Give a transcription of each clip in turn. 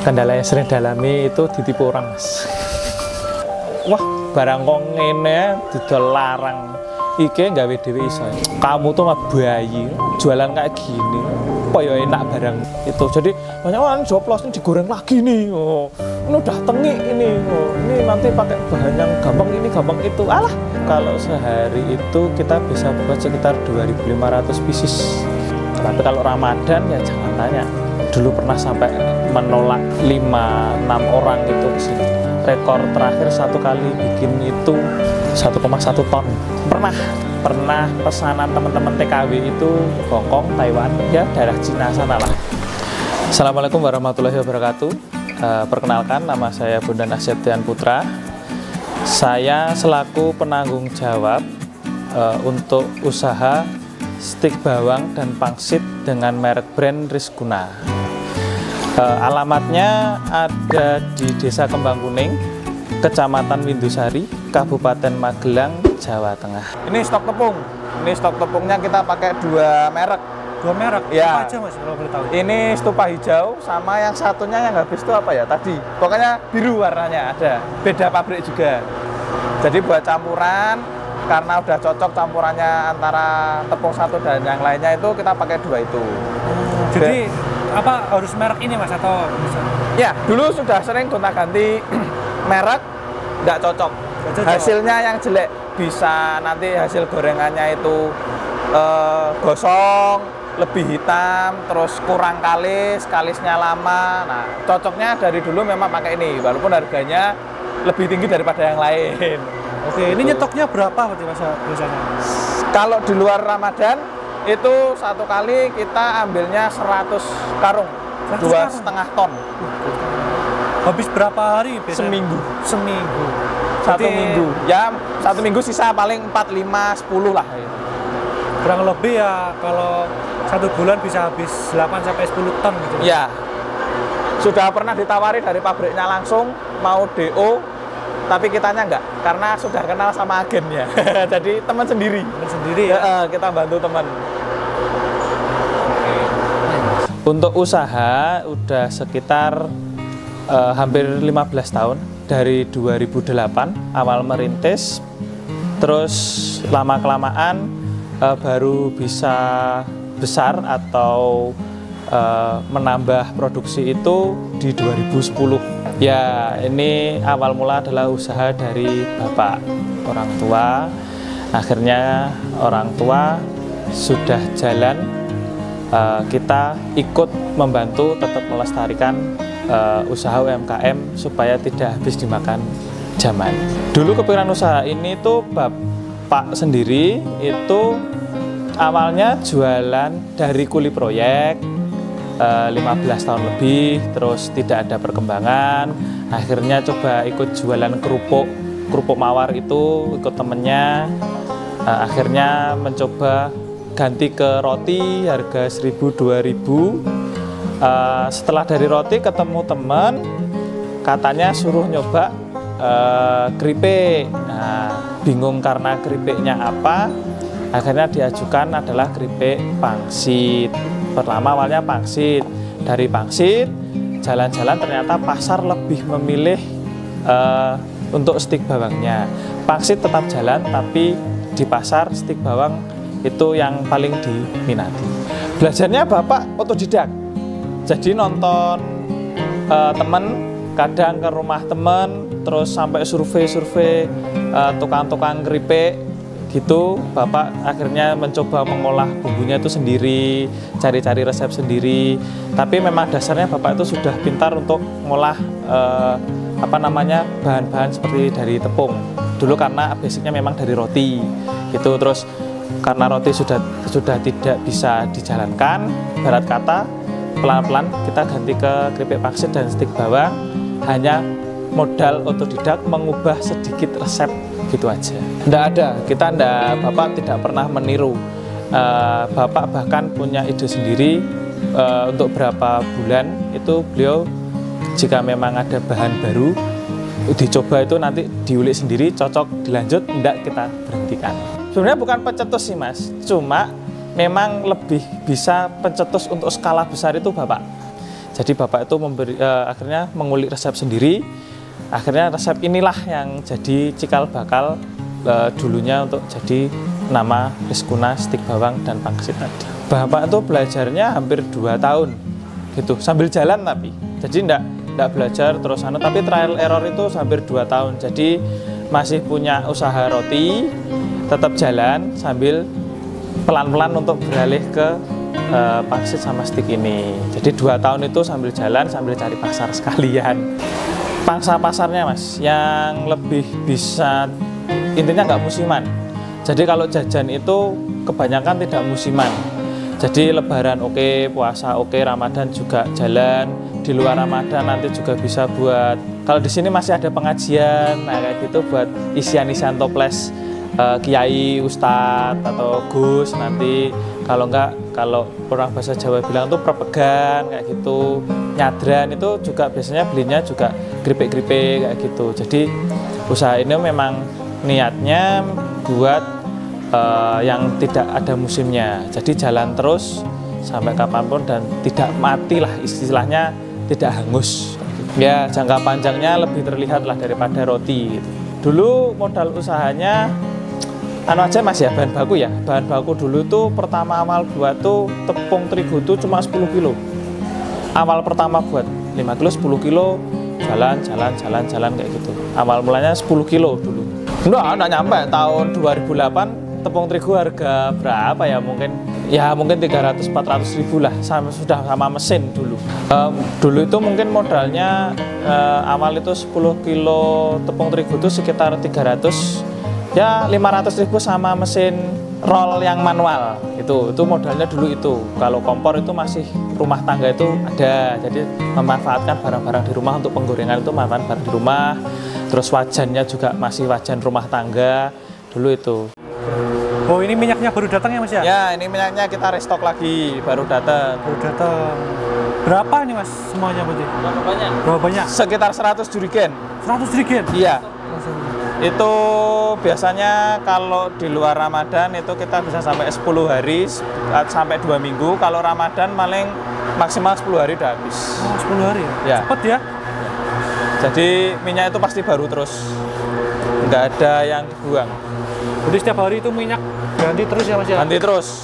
Kendala yang sering dialami itu ditipu orang, Mas. Wah, barang kok ngene didol larang. Iki gawe dhewe iso. Kamu tuh mah bayi, jualan kayak gini. Kok ya enak barang itu. Jadi banyak orang joplos ini digoreng lagi nih. Oh, ini udah tengik ini. Oh, ini nanti pakai bahan yang gampang ini, gampang itu. Alah, kalau sehari itu kita bisa buat sekitar 2.500 pieces. Tapi kalau Ramadan ya jangan tanya. Dulu pernah sampai menolak 5-6 orang itu kesini. Rekor terakhir satu kali bikin itu 1,1 ton. Pernah pesanan teman-teman TKW itu Hongkong, Taiwan, ya daerah Cina sana lah. Assalamualaikum warahmatullahi wabarakatuh. Perkenalkan, nama saya Bondan Asyetian Putra. Saya selaku penanggung jawab untuk usaha stik bawang dan pangsit dengan merek brand Rizkuna. Alamatnya ada di Desa Kembang Kuning, Kecamatan Windusari, Kabupaten Magelang, Jawa Tengah. Ini stok tepung. Ini stok tepungnya kita pakai 2 merek. 2 merek? Ya. Apa aja, Mas, kalau boleh tahu? Ini stupa hijau sama yang satunya yang habis itu apa ya tadi? Pokoknya biru warnanya ada. Beda pabrik juga. Jadi buat campuran, karena udah cocok campurannya antara tepung satu dan yang lainnya itu kita pakai 2 itu. Jadi apa harus merek ini, Mas, atau bisa? Ya, dulu sudah sering gonta-ganti merek, nggak cocok. Hasilnya yang jelek, bisa nanti hasil gorengannya itu gosong, lebih hitam, terus kurang kalisnya lama. Nah, cocoknya dari dulu memang pakai ini, walaupun harganya lebih tinggi daripada yang lain. Oke, ini nyetoknya berapa berarti, Mas, biasanya? Kalau di luar Ramadan itu satu kali kita ambilnya 100 karung, 2,5 ton. Habis berapa hari biasanya? Seminggu. Berarti 1 minggu. Ya, 1 minggu sisa paling 4, 5, 10 lah. Kurang lebih ya kalau 1 bulan bisa habis 8-10 ton gitu. Ya. Sudah pernah ditawari dari pabriknya langsung mau DO, tapi kitanya enggak, karena sudah kenal sama agennya. Jadi teman sendiri. Teman sendiri ya. Kita bantu teman. Untuk usaha udah sekitar hampir 15 tahun. Dari 2008 awal merintis, terus lama-kelamaan baru bisa besar atau menambah produksi itu di 2010. Ya, ini awal mula adalah usaha dari bapak orang tua. Akhirnya orang tua sudah jalan, kita ikut membantu tetap melestarikan usaha UMKM supaya tidak habis dimakan zaman. Dulu kepikiran usaha ini tuh bapak sendiri itu awalnya jualan dari kuli proyek 15 tahun lebih, terus tidak ada perkembangan. Akhirnya coba ikut jualan kerupuk mawar itu ikut temennya. Akhirnya mencoba ganti ke roti harga 1.000-2.000. Setelah dari roti ketemu teman, katanya suruh nyoba keripik. Nah, bingung karena keripiknya apa, akhirnya diajukan adalah keripik pangsit. Pertama awalnya pangsit. Dari pangsit jalan-jalan ternyata pasar lebih memilih untuk stik bawangnya. Pangsit tetap jalan, tapi di pasar stik bawang itu yang paling diminati. Belajarnya bapak otodidak. Jadi nonton temen, kadang ke rumah temen, terus sampai survei tukang-tukang keripik gitu. Bapak akhirnya mencoba mengolah bumbunya itu sendiri, cari-cari resep sendiri. Tapi memang dasarnya bapak itu sudah pintar untuk mengolah bahan-bahan seperti dari tepung. Dulu karena basicnya memang dari roti gitu. Terus karena roti sudah tidak bisa dijalankan, barat kata pelan-pelan kita ganti ke keripik pangsit dan stik bawang, hanya modal otodidak mengubah sedikit resep gitu aja. Bapak tidak pernah meniru. Bapak bahkan punya ide sendiri untuk berapa bulan itu beliau jika memang ada bahan baru dicoba itu nanti diulik sendiri, cocok dilanjut, enggak kita berhentikan. Sebenarnya bukan pencetus sih, Mas, cuma memang lebih bisa pencetus untuk skala besar itu bapak. Jadi bapak itu akhirnya mengulik resep sendiri. Akhirnya resep inilah yang jadi cikal bakal dulunya untuk jadi nama Rizkuna stik bawang dan pangsit tadi. Bapak itu belajarnya hampir 2 tahun gitu, sambil jalan tapi. Jadi enggak belajar terus tapi trial error itu hampir 2 tahun. Jadi masih punya usaha roti, tetap jalan sambil pelan-pelan untuk beralih ke pangsit sama stik ini. Jadi 2 tahun itu sambil jalan, sambil cari pasar sekalian. Pangsa pasarnya mas, yang lebih bisa, intinya nggak musiman. Jadi kalau jajan itu kebanyakan tidak musiman. Jadi lebaran oke, puasa oke, Ramadan juga jalan. Di luar Ramadan nanti juga bisa buat, kalau di sini masih ada pengajian, nah kayak gitu buat isian-isian toples kiai, ustadz atau gus nanti. Kalau enggak, kalau orang bahasa Jawa bilang tuh prepegan kayak gitu. Nyadran itu juga biasanya belinya juga keripik-keripik kayak gitu. Jadi usaha ini memang niatnya buat yang tidak ada musimnya. Jadi jalan terus sampai kapanpun dan tidak mati lah, istilahnya tidak hangus. Ya jangka panjangnya lebih terlihat lah daripada roti gitu. Dulu modal usahanya aja mas ya, bahan baku ya. Bahan baku dulu tuh pertama awal buat tuh tepung terigu tuh cuma 10 kilo. Awal pertama buat 5 kilo, 10 kilo, jalan kayak gitu. Awal mulanya 10 kilo dulu. Enggak nyampe. Tahun 2008 tepung terigu harga berapa ya, mungkin 300-400 ribu lah, sudah sama mesin dulu. Dulu itu mungkin modalnya awal itu 10 kilo tepung terigu itu sekitar 300, ya 500 ribu sama mesin roll yang manual. Itu modalnya dulu itu. Kalau kompor itu masih rumah tangga itu ada, jadi memanfaatkan barang-barang di rumah untuk penggorengan, itu manfaat barang di rumah. Terus wajannya juga masih wajan rumah tangga dulu itu. Oh ini minyaknya baru datang ya mas ya? Ya ini minyaknya kita restock lagi, baru datang. Berapa nih mas semuanya berarti? Berapa banyak? Sekitar 100 jerigen. 100 jerigen? Iya. Itu biasanya kalau di luar Ramadan itu kita bisa sampai 10 hari sampai 2 minggu. Kalau Ramadan paling maksimal 10 hari udah habis. Oh 10 hari ya? Cepet ya? Jadi minyak itu pasti baru terus, nggak ada yang dibuang. Jadi setiap hari itu minyak ganti terus ya mas ya? Ganti terus.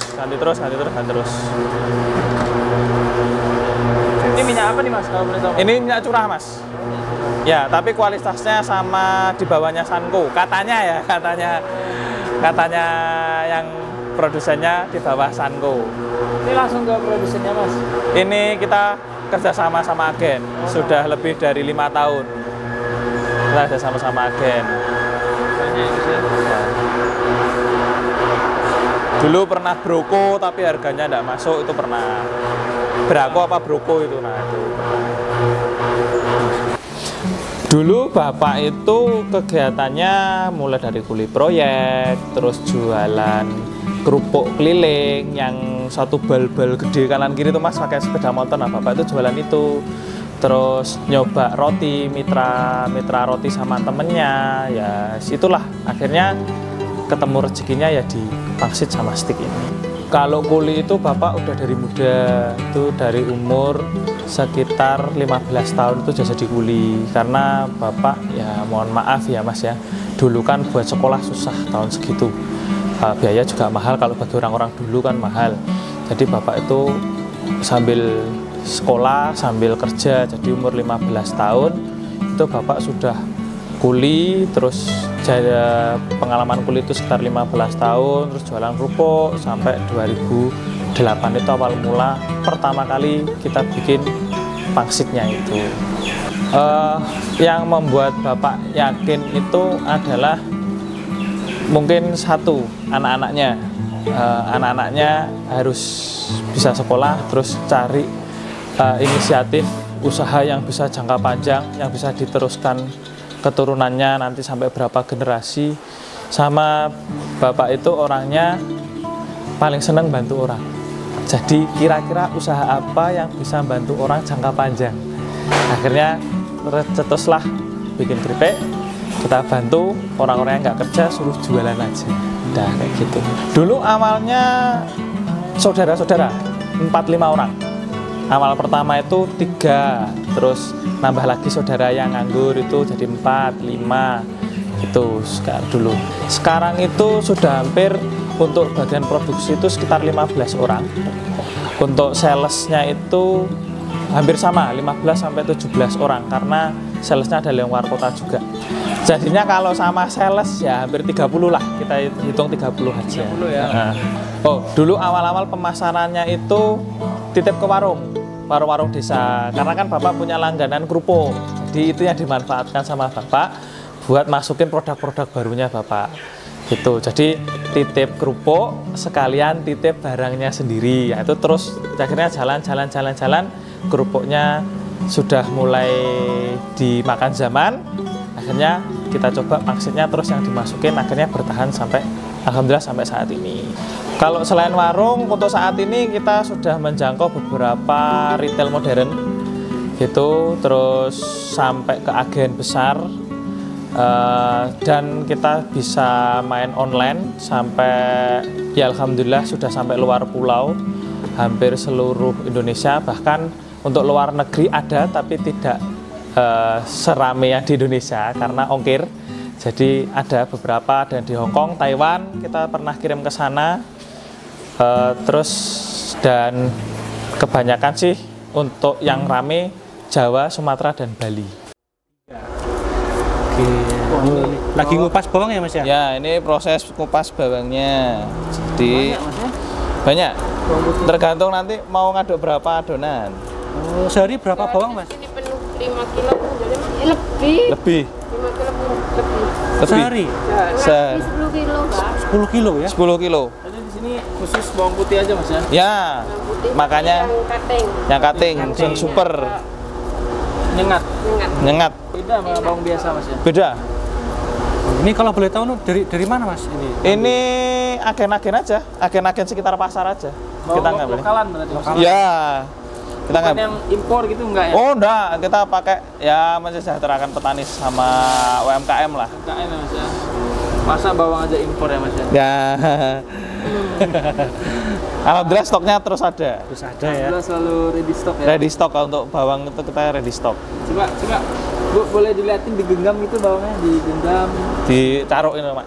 Ini minyak apa nih mas kalau boleh tahu? Ini minyak curah mas. Ya, tapi kualitasnya sama di bawahnya Sanko. Katanya yang produsennya di bawah Sanko. Ini langsung ke produsennya mas? Ini kita kerjasama sama agen. Sudah lebih dari 5 tahun. Kita kerja sama agen. Dulu pernah broko tapi harganya tidak masuk, itu pernah. Brako apa broko itu, nah itu. Dulu bapak itu kegiatannya mulai dari kuli proyek, terus jualan kerupuk keliling yang satu bal-bal gede kanan kiri itu mas, pakai sepeda motor. Nah bapak itu jualan itu. Terus nyoba roti, mitra roti sama temennya, ya itulah akhirnya ketemu rezekinya ya di pangsit sama stik ini. Kalau kuli itu bapak udah dari muda, itu dari umur sekitar 15 tahun itu sudah jadi kuli. Karena bapak ya mohon maaf ya mas ya, dulu kan buat sekolah susah tahun segitu, biaya juga mahal, kalau bagi orang-orang dulu kan mahal. Jadi bapak itu sambil sekolah sambil kerja, jadi umur 15 tahun itu bapak sudah kuli. Terus pengalaman kuli itu sekitar 15 tahun, terus jualan kerupuk sampai 2008 itu awal mula pertama kali kita bikin pangsitnya itu. Yang membuat bapak yakin itu adalah mungkin satu, anak-anaknya harus bisa sekolah, terus cari inisiatif usaha yang bisa jangka panjang, yang bisa diteruskan keturunannya nanti sampai berapa generasi. Sama bapak itu orangnya paling senang bantu orang. Jadi kira-kira usaha apa yang bisa bantu orang jangka panjang. Akhirnya cetuslah bikin keripik, kita bantu orang-orang yang nggak kerja, suruh jualan aja. Udah kayak gitu. Dulu awalnya saudara-saudara 4-5 orang. Awal pertama itu 3, terus nambah lagi saudara yang nganggur itu jadi 4, 5 itu dulu. Sekarang itu sudah hampir untuk bagian produksi itu sekitar 15 orang. Untuk salesnya itu hampir sama, 15 sampai 17 orang karena salesnya ada yang luar kota juga. Jadinya kalau sama sales ya hampir 30 lah, kita hitung 30 aja. 30 ya. Nah. Oh, dulu awal-awal pemasarannya itu titip ke warung-warung desa. Karena kan Bapak punya langganan kerupuk. Jadi itu yang dimanfaatkan sama Bapak buat masukin produk-produk barunya Bapak. Gitu. Jadi titip kerupuk sekalian titip barangnya sendiri. Ya, itu terus akhirnya jalan kerupuknya sudah mulai dimakan zaman. Akhirnya kita coba maksudnya terus yang dimasukin akhirnya bertahan sampai alhamdulillah sampai saat ini. Kalau selain warung untuk saat ini kita sudah menjangkau beberapa retail modern gitu, terus sampai ke agen besar dan kita bisa main online sampai ya alhamdulillah sudah sampai luar pulau, hampir seluruh Indonesia, bahkan untuk luar negeri ada tapi tidak serame yang di Indonesia karena ongkir. Jadi ada beberapa dan di Hong Kong, Taiwan kita pernah kirim ke sana. Terus dan kebanyakan sih untuk yang rame Jawa, Sumatera dan Bali. Oke. Lagi ngupas bawang ya Mas ya? Ya, ini proses kupas bawangnya. Jadi banyak. Tergantung nanti mau ngaduk berapa adonan. Oh, sehari berapa bawang Mas? Ini penuh 5 kilo, jadi lebih. Lebih. 5 kilo lebih. Sehari? Lebih 10 kilo, Pak. 10 kilo ya? 10 kilo. Jadi di sini khusus bawang putih aja Mas ya? Ya, Yang putih, makanya yang cutting. yang cutting, yang super Nyengat. nyengat. Beda sama bawang biasa Mas ya? Beda. Ini kalau boleh tahu dari mana Mas ini? Ini agen-agen aja, agen-agen sekitar pasar aja. Kita Bawang ngambil. lokalan berarti Mas? Ya, kita Bukan ngambil. yang impor gitu enggak ya? Oh enggak, kita pakai ya mensejahterakan petani sama UMKM lah. UMKM ya Mas ya? Masa bawang aja impor ya Mas ya? Ya. Alhamdulillah stoknya terus ada. Terus ada ya? Alhamdulillah selalu ready stock ya? Ready stock untuk bawang itu kita ready stock. Coba Bu, boleh dilihatin digenggam gitu bawangnya, digenggam. Ditaruh ini, Mak.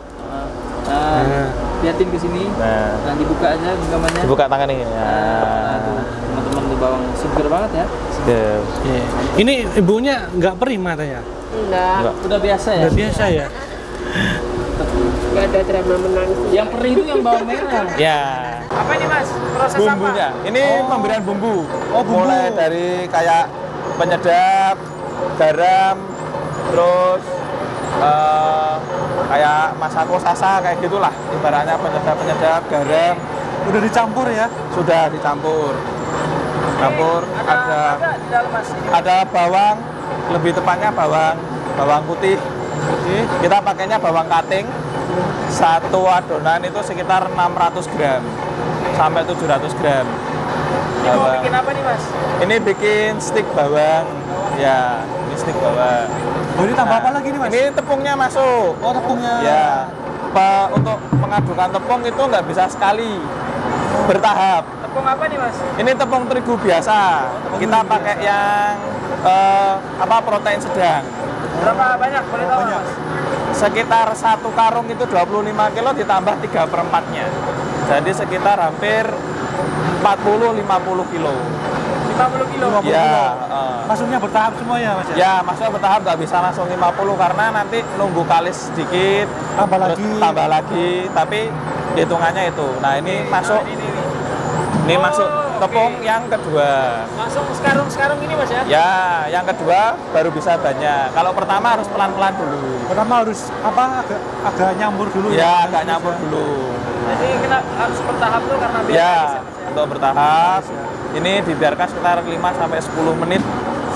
Nah, liatin ke sini. Nah, Nah, dibuka aja genggamannya. dibuka tangan ini. Ya. Nah, tuh, teman-teman tuh bawang seger banget ya. Sedap. Iya. Ini ibunya nggak perih matanya? Enggak, Udah biasa ya? Udah biasa ya? enggak ada drama menangis. Yang perih itu yang bawang merah. Ya. Apa ini Mas? Proses Bumbunya. Ini pemberian bumbu. Oh, bumbu. Mulai dari kayak penyedap, garam, terus kayak masako sasa kayak gitulah. Ibaratnya penyedap, garam. Udah dicampur ya? Sudah dicampur. Campur ada di dalam Mas. ada bawang, lebih tepatnya bawang putih. Kita pakainya bawang kating. Satu adonan itu sekitar 600 gram sampai 700 gram. Ini mau bikin apa nih Mas? Ini bikin stik bawang. Ya, ini stik bawang. Oh, ini tambah apa lagi nih Mas? Ini tepungnya masuk. Oh, tepungnya. Ya, untuk mengadukan tepung itu nggak bisa sekali, bertahap. Tepung apa nih Mas? Ini tepung terigu biasa. Kita pakai yang protein sedang. Berapa banyak? Boleh tahu Banyak. Mas? Sekitar satu karung itu 25 kilo ditambah 3/4-nya. Jadi sekitar hampir 40-50 kilo. 50 kilo. Ya, Masuknya bertahap semua ya Mas ya? ya maksudnya bertahap nggak bisa langsung 50 karena nanti nunggu kalis sedikit, Tambah terus lagi. tambah lagi, tapi hitungannya itu. Nah ini masuk, ini masuk tepung yang kedua. Langsung sekarung ini Mas ya? Ya, yang kedua baru bisa banyak. Kalau pertama harus pelan-pelan dulu. Pertama harus agak nyampur dulu Ya, agak nyampur dulu. Jadi kita harus bertahap tuh karena biar Ya, kalis Mas ya? untuk bertahap. Ini dibiarkan sekitar 5 sampai 10 menit.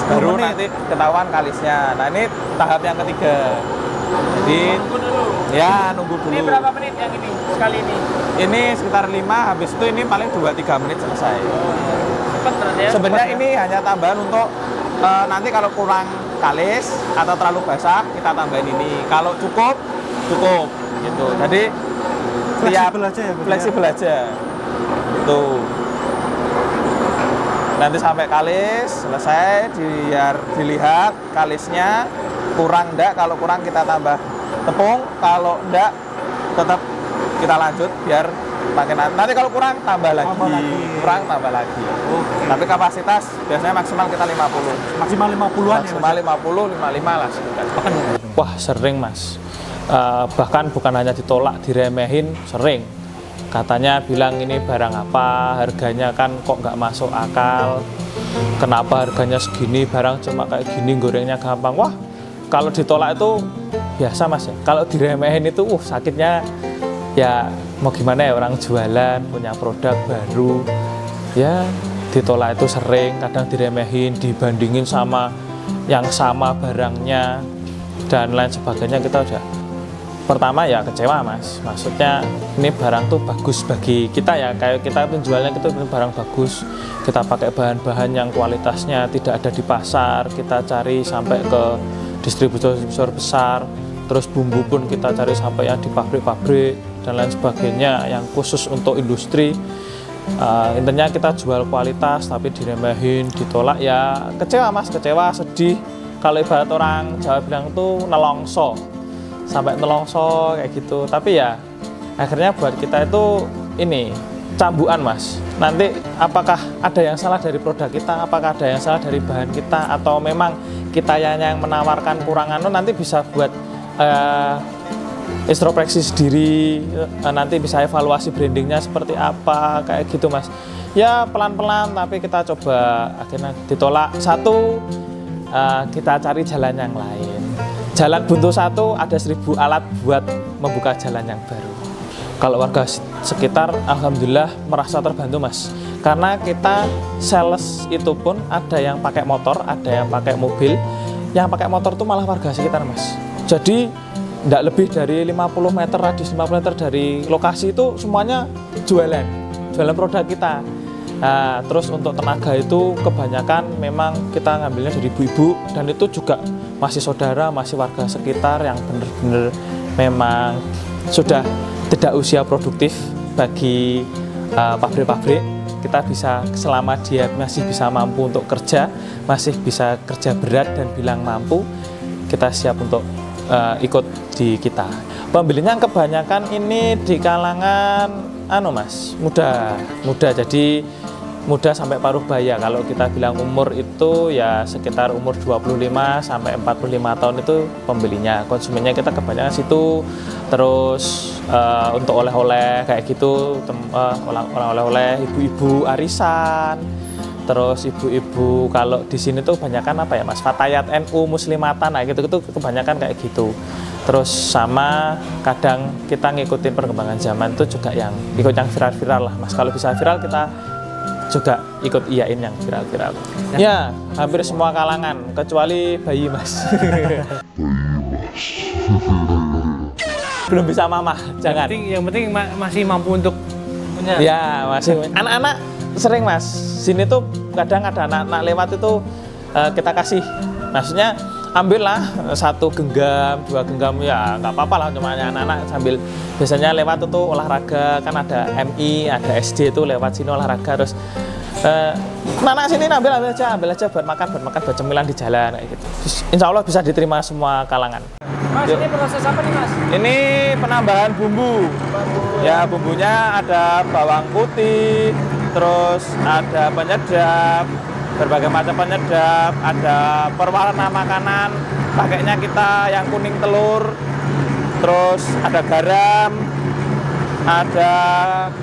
Baru menit. nanti ketahuan kalisnya. Nah, ini tahap yang ketiga. Jadi Tunggu dulu. ya nunggu dulu. Ini berapa menit yang ini? Sekali ini? Ini sekitar 5, habis itu ini paling 2-3 menit selesai. Cepat berarti ya? Sebenarnya ini hanya tambahan untuk nanti kalau kurang kalis atau terlalu basah kita tambahin ini. Kalau cukup gitu. Jadi Fleksibel aja ya, berarti ya? Fleksibel aja. Tuh. Nanti sampai kalis selesai, biar dilihat kalisnya kurang enggak. Kalau kurang kita tambah tepung, kalau enggak tetap kita lanjut biar makin nanti kalau kurang tambah lagi. Kurang tambah lagi. Tapi kapasitas biasanya maksimal kita 50. Maksimal 50-an Maksimal ya, 50, 55 lah sekitar. Wah, sering Mas. Bahkan bukan hanya ditolak, diremehin, sering. Katanya bilang ini barang apa, harganya kan kok nggak masuk akal. Kenapa harganya segini, barang cuma kayak gini, gorengnya gampang. Wah, kalau ditolak itu biasa Mas ya. Kalau diremehin itu, sakitnya ya mau gimana ya, orang jualan, punya produk baru. Ya, ditolak itu sering, kadang diremehin, dibandingin sama yang sama barangnya, dan lain sebagainya. Kita udah pertama ya kecewa Mas, maksudnya ini barang tuh bagus bagi kita ya, kayak kita penjualnya itu barang bagus, kita pakai bahan-bahan yang kualitasnya tidak ada di pasar, kita cari sampai ke distributor besar, terus bumbu pun kita cari sampai yang di pabrik-pabrik dan lain sebagainya yang khusus untuk industri. Intinya kita jual kualitas tapi diremehin, ditolak, ya kecewa Mas, kecewa, sedih. Kalau ibarat orang Jawa bilang tuh nelongso, sampai nelongso kayak gitu. Tapi ya akhirnya buat kita itu ini cambukan Mas. Nanti apakah ada yang salah dari produk kita, apakah ada yang salah dari bahan kita, atau memang kita yang menawarkan kurangan, nanti bisa buat introspeksi sendiri, nanti bisa evaluasi brandingnya seperti apa, kayak gitu Mas. Ya pelan-pelan tapi kita coba, akhirnya ditolak satu, kita cari jalan yang lain. Jalan buntu satu, ada 1000 alat buat membuka jalan yang baru. Kalau warga sekitar alhamdulillah merasa terbantu Mas, karena kita sales itu pun ada yang pakai motor, ada yang pakai mobil. Yang pakai motor itu malah warga sekitar Mas. Jadi tidak lebih dari 50 meter, radius 50 meter dari lokasi itu semuanya jualan produk kita. Nah, terus untuk tenaga itu kebanyakan memang kita ngambilnya dari ibu-ibu, dan itu juga masih saudara, masih warga sekitar yang benar-benar memang sudah tidak usia produktif bagi pabrik-pabrik. Kita bisa, selama dia masih bisa mampu untuk kerja, masih bisa kerja berat dan bilang mampu, kita siap untuk ikut di kita. Pembelinya kebanyakan ini di kalangan Mas, muda, jadi muda sampai paruh baya. Kalau kita bilang umur itu ya sekitar umur 25 sampai 45 tahun itu pembelinya. Konsumennya kita kebanyakan situ. Terus untuk oleh-oleh kayak gitu, oleh-oleh ibu-ibu arisan. Terus ibu-ibu kalau di sini tuh kebanyakan apa ya Mas, Fatayat NU Muslimatan, nah gitu kebanyakan kayak gitu. Terus sama kadang kita ngikutin perkembangan zaman itu juga yang ikut yang viral-viral lah Mas. Kalau bisa viral kita juga ikut iyain yang viral-viral. Ya, hampir semua kalangan kecuali bayi Mas. Belum bisa mamah, jangan. Yang penting masih mampu untuk punya. Ya, masih. Anak-anak sering Mas. Sini tuh kadang ada anak-anak lewat itu kita kasih. Maksudnya ambillah 1 genggam, 2 genggam, ya nggak apa-apa lah, cuma anak-anak sambil biasanya lewat itu olahraga, kan ada MI, ada SD itu lewat sini olahraga, terus anak sini ambil aja buat makan buat cemilan di jalan kayak gitu. Terus, insya Allah bisa diterima semua kalangan. Mas, ini proses apa nih Mas? Ini penambahan bumbu. Ya, bumbunya ada bawang putih, terus ada penyedap, berbagai macam penyedap, ada perwarna makanan, pakainya kita yang kuning telur, terus ada garam, ada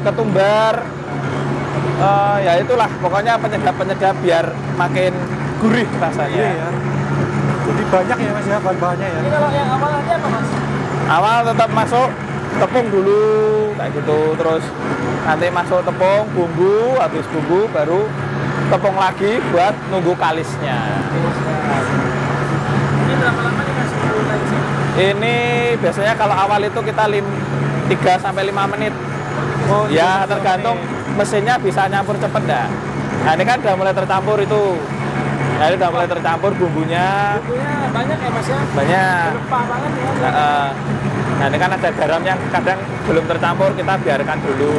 ketumbar, ya itulah pokoknya penyedap-penyedap biar makin gurih rasanya. Iya ya. Jadi banyak ya Mas ya bahan-bahannya ya. Ini kalau yang awal nanti apa Mas? Awal tetap masuk tepung dulu kayak gitu, terus nanti masuk tepung, bumbu, habis bumbu baru tepung lagi buat nunggu kalisnya. Ini berapa lama nih Mas? Ini biasanya kalau awal itu kita 3-5 menit. Oh, Ya tergantung mesinnya bisa nyampur cepet dah. Nah ini kan udah mulai tercampur itu. Nah ini udah mulai tercampur bumbunya. Bumbunya banyak ya Mas ya? Banyak. Rempah banget ya. Nah ini kan ada garam yang kadang belum tercampur, kita biarkan dulu.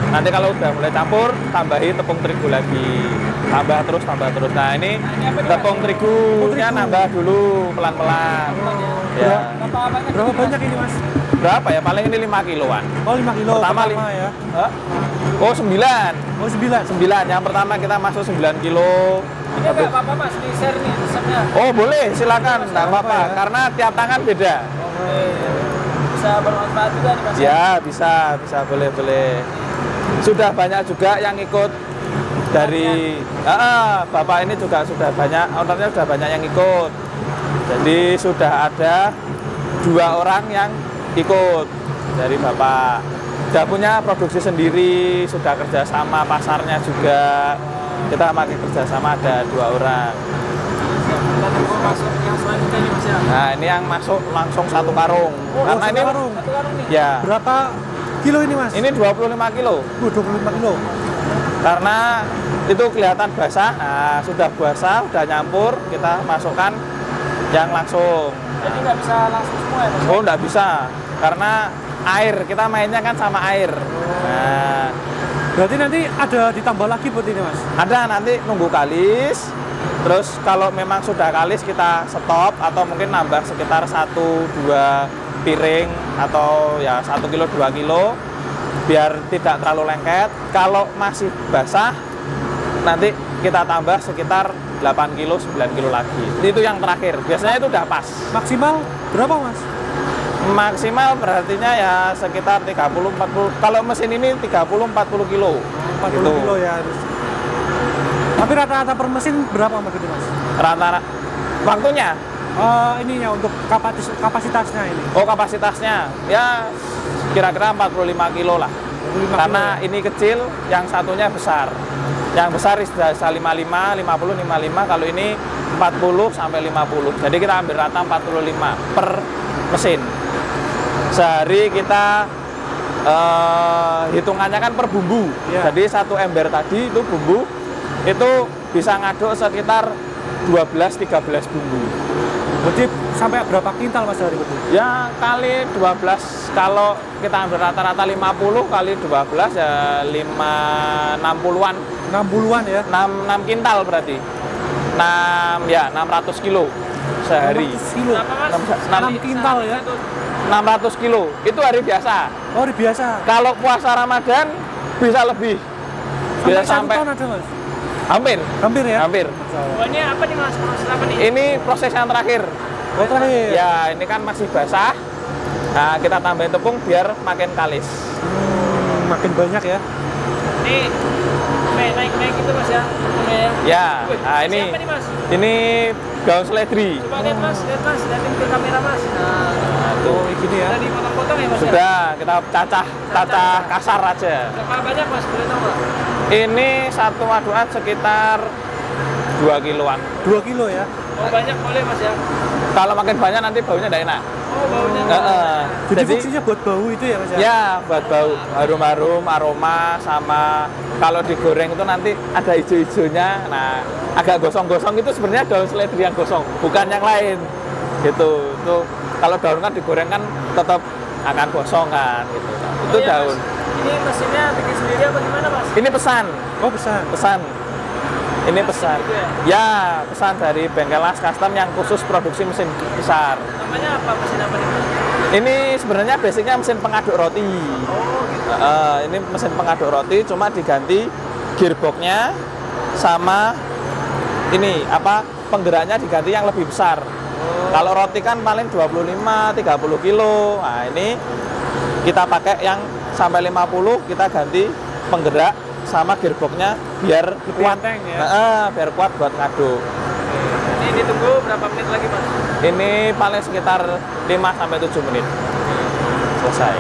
Nanti kalau udah mulai campur, tambahi tepung terigu lagi. Tambah terus, tambah terus. Nah ini tepung terigunya nambah dulu pelan-pelan. Ya. Berapa banyak ini Mas? Berapa ya? Paling ini 5 kiloan. Oh 5 kilo Pertama ya? Hah? Oh 9. Oh 9? 9. Yang pertama kita masuk 9 kilo. Ini enggak apa-apa Mas, di share nih resepnya. Oh boleh, silakan. Nggak apa-apa. Ya? Karena tiap tangan beda. Oke. Bisa bermanfaat juga nih Mas. Ya bisa, boleh. Sudah banyak juga yang ikut dari Bapak ini juga sudah banyak, ownernya sudah banyak yang ikut. Jadi sudah ada 2 orang yang ikut dari Bapak. Sudah punya produksi sendiri, sudah kerjasama pasarnya juga. Kita pakai kerjasama ada 2 orang. Kita tunggu masuk yang selanjutnya nih Mas ya. Nah ini yang masuk langsung 1 karung. Karena ini karung. Satu karung nih. ya Berapa kilo ini Mas? ini 25 kilo. 25 kilo. Karena itu kelihatan basah. Nah, sudah basah, sudah nyampur, kita masukkan yang langsung. Jadi nggak bisa langsung semua ya Mas? Oh, nggak bisa. Karena air, kita mainnya kan sama air. Nah, Berarti nanti ada ditambah lagi buat ini Mas? ada nanti nunggu kalis. Terus kalau memang sudah kalis kita stop atau mungkin nambah sekitar 1-2 piring atau ya 1 kilo 2 kilo biar tidak terlalu lengket. Kalau masih basah nanti kita tambah sekitar 8 kilo 9 kilo lagi. Itu yang terakhir. Biasanya itu udah pas. Maksimal berapa Mas? Maksimal berartinya ya sekitar 30-40. Kalau mesin ini 30-40 kilo. 40 Gitu. kilo ya. Tapi rata-rata per mesin berapa Mas itu Mas? Rata-rata waktunya. Ininya untuk kapasitasnya ini. Oh, kapasitasnya ya kira-kira 45 kilo lah. 45 Karena kilo. ini kecil, yang satunya besar. Yang besar bisa 55, 50, 55. Kalau ini 40 sampai 50. Jadi kita ambil rata 45 per mesin. Sehari kita hitungannya kan per bumbu. Ya. Jadi 1 ember tadi itu bumbu itu bisa ngaduk sekitar 12-13 bumbu. Berarti sampai berapa kintal Mas hari itu? Ya kali 12, kalau kita ambil rata-rata 50 kali 12 ya 60-an. 60-an ya? 6 kintal berarti. 600 kilo sehari. 600 kilo. Berapa Mas? 6 kintal ya? 600 kilo itu hari biasa. Oh, hari biasa. Kalau puasa Ramadan bisa lebih. Bisa Sampai 1 sampai ton ada Mas? hampir. Hampir ya? Hampir. Oh, ini apa nih Mas? Proses apa nih? Ini proses yang terakhir. Oh, terakhir. Ya, ini kan masih basah. Nah, kita tambahin tepung biar makin kalis. Makin banyak ya? Ini naik-naik gitu Mas ya? Tepungnya ya? Ya, Wih, nah siapa ini nih Mas? ini daun seledri. Coba lihat Mas, lihatin ke kamera Mas. Nah, Oh, gini ya? udah dipotong-potong ya Mas ya? Sudah, kita cacah kasar aja. Berapa banyak Mas? Boleh tahu nggak? Ini satu aduan sekitar 2 kiloan. 2 kilo ya? Oh banyak boleh Mas ya? Kalau makin banyak nanti baunya tidak enak. Oh baunya. Jadi fungsinya buat bau itu ya Mas ya? Ya, buat bau, harum-harum, aroma, sama kalau digoreng itu nanti ada hijau-hijaunya. Nah, agak gosong-gosong itu sebenarnya daun seledri yang gosong, bukan yang lain. Gitu. Itu kalau daun kan digoreng kan tetap akan gosong kan gitu. Itu Oh, iya, daun. Mas. Ini mesinnya bikin sendiri apa gimana Mas? Ini pesan. Oh, besar. Pesan. Ini pesan. gitu ya? Ya, pesan dari bengkel Las Custom yang khusus produksi mesin besar. Namanya apa mesin apa nih Mas? Ini sebenarnya basicnya mesin pengaduk roti. Oh gitu. Ini mesin pengaduk roti, cuma diganti gearboxnya sama ini apa penggeraknya diganti yang lebih besar. Kalau roti kan paling 25-30 kilo. Nah ini kita pakai yang sampai 50, kita ganti penggerak sama gearboxnya biar Lebih kuat. enteng ya? Biar kuat buat ngaduk. Ini ditunggu berapa menit lagi Mas? Ini paling sekitar 5-7 menit. Selesai.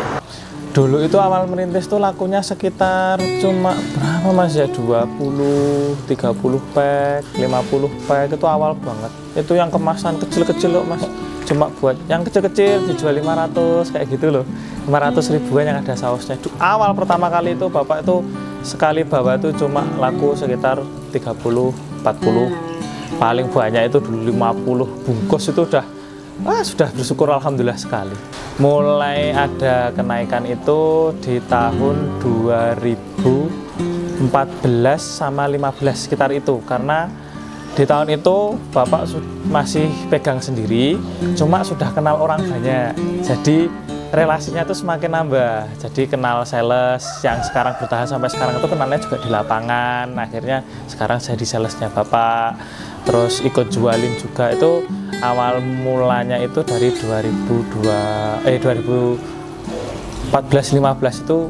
Dulu itu awal merintis tuh lakunya sekitar cuma berapa Mas ya? 20, 30 pack, 50 pack itu awal banget. Itu yang kemasan kecil-kecil loh Mas. Cuma buat yang kecil-kecil dijual 500 kayak gitu loh. 500 ribuan yang ada sausnya. Awal pertama kali itu Bapak itu sekali bawa itu cuma laku sekitar 30, 40. Paling banyak itu dulu 50 bungkus itu udah sudah bersyukur alhamdulillah sekali. Mulai ada kenaikan itu di tahun 2014 sama 15 sekitar itu, karena di tahun itu Bapak masih pegang sendiri, cuma sudah kenal orang banyak. Jadi relasinya itu semakin nambah. Jadi kenal sales yang sekarang bertahan sampai sekarang itu kenalnya juga di lapangan. Akhirnya sekarang jadi salesnya Bapak. Terus ikut jualin juga, itu awal mulanya itu dari 2014-15 itu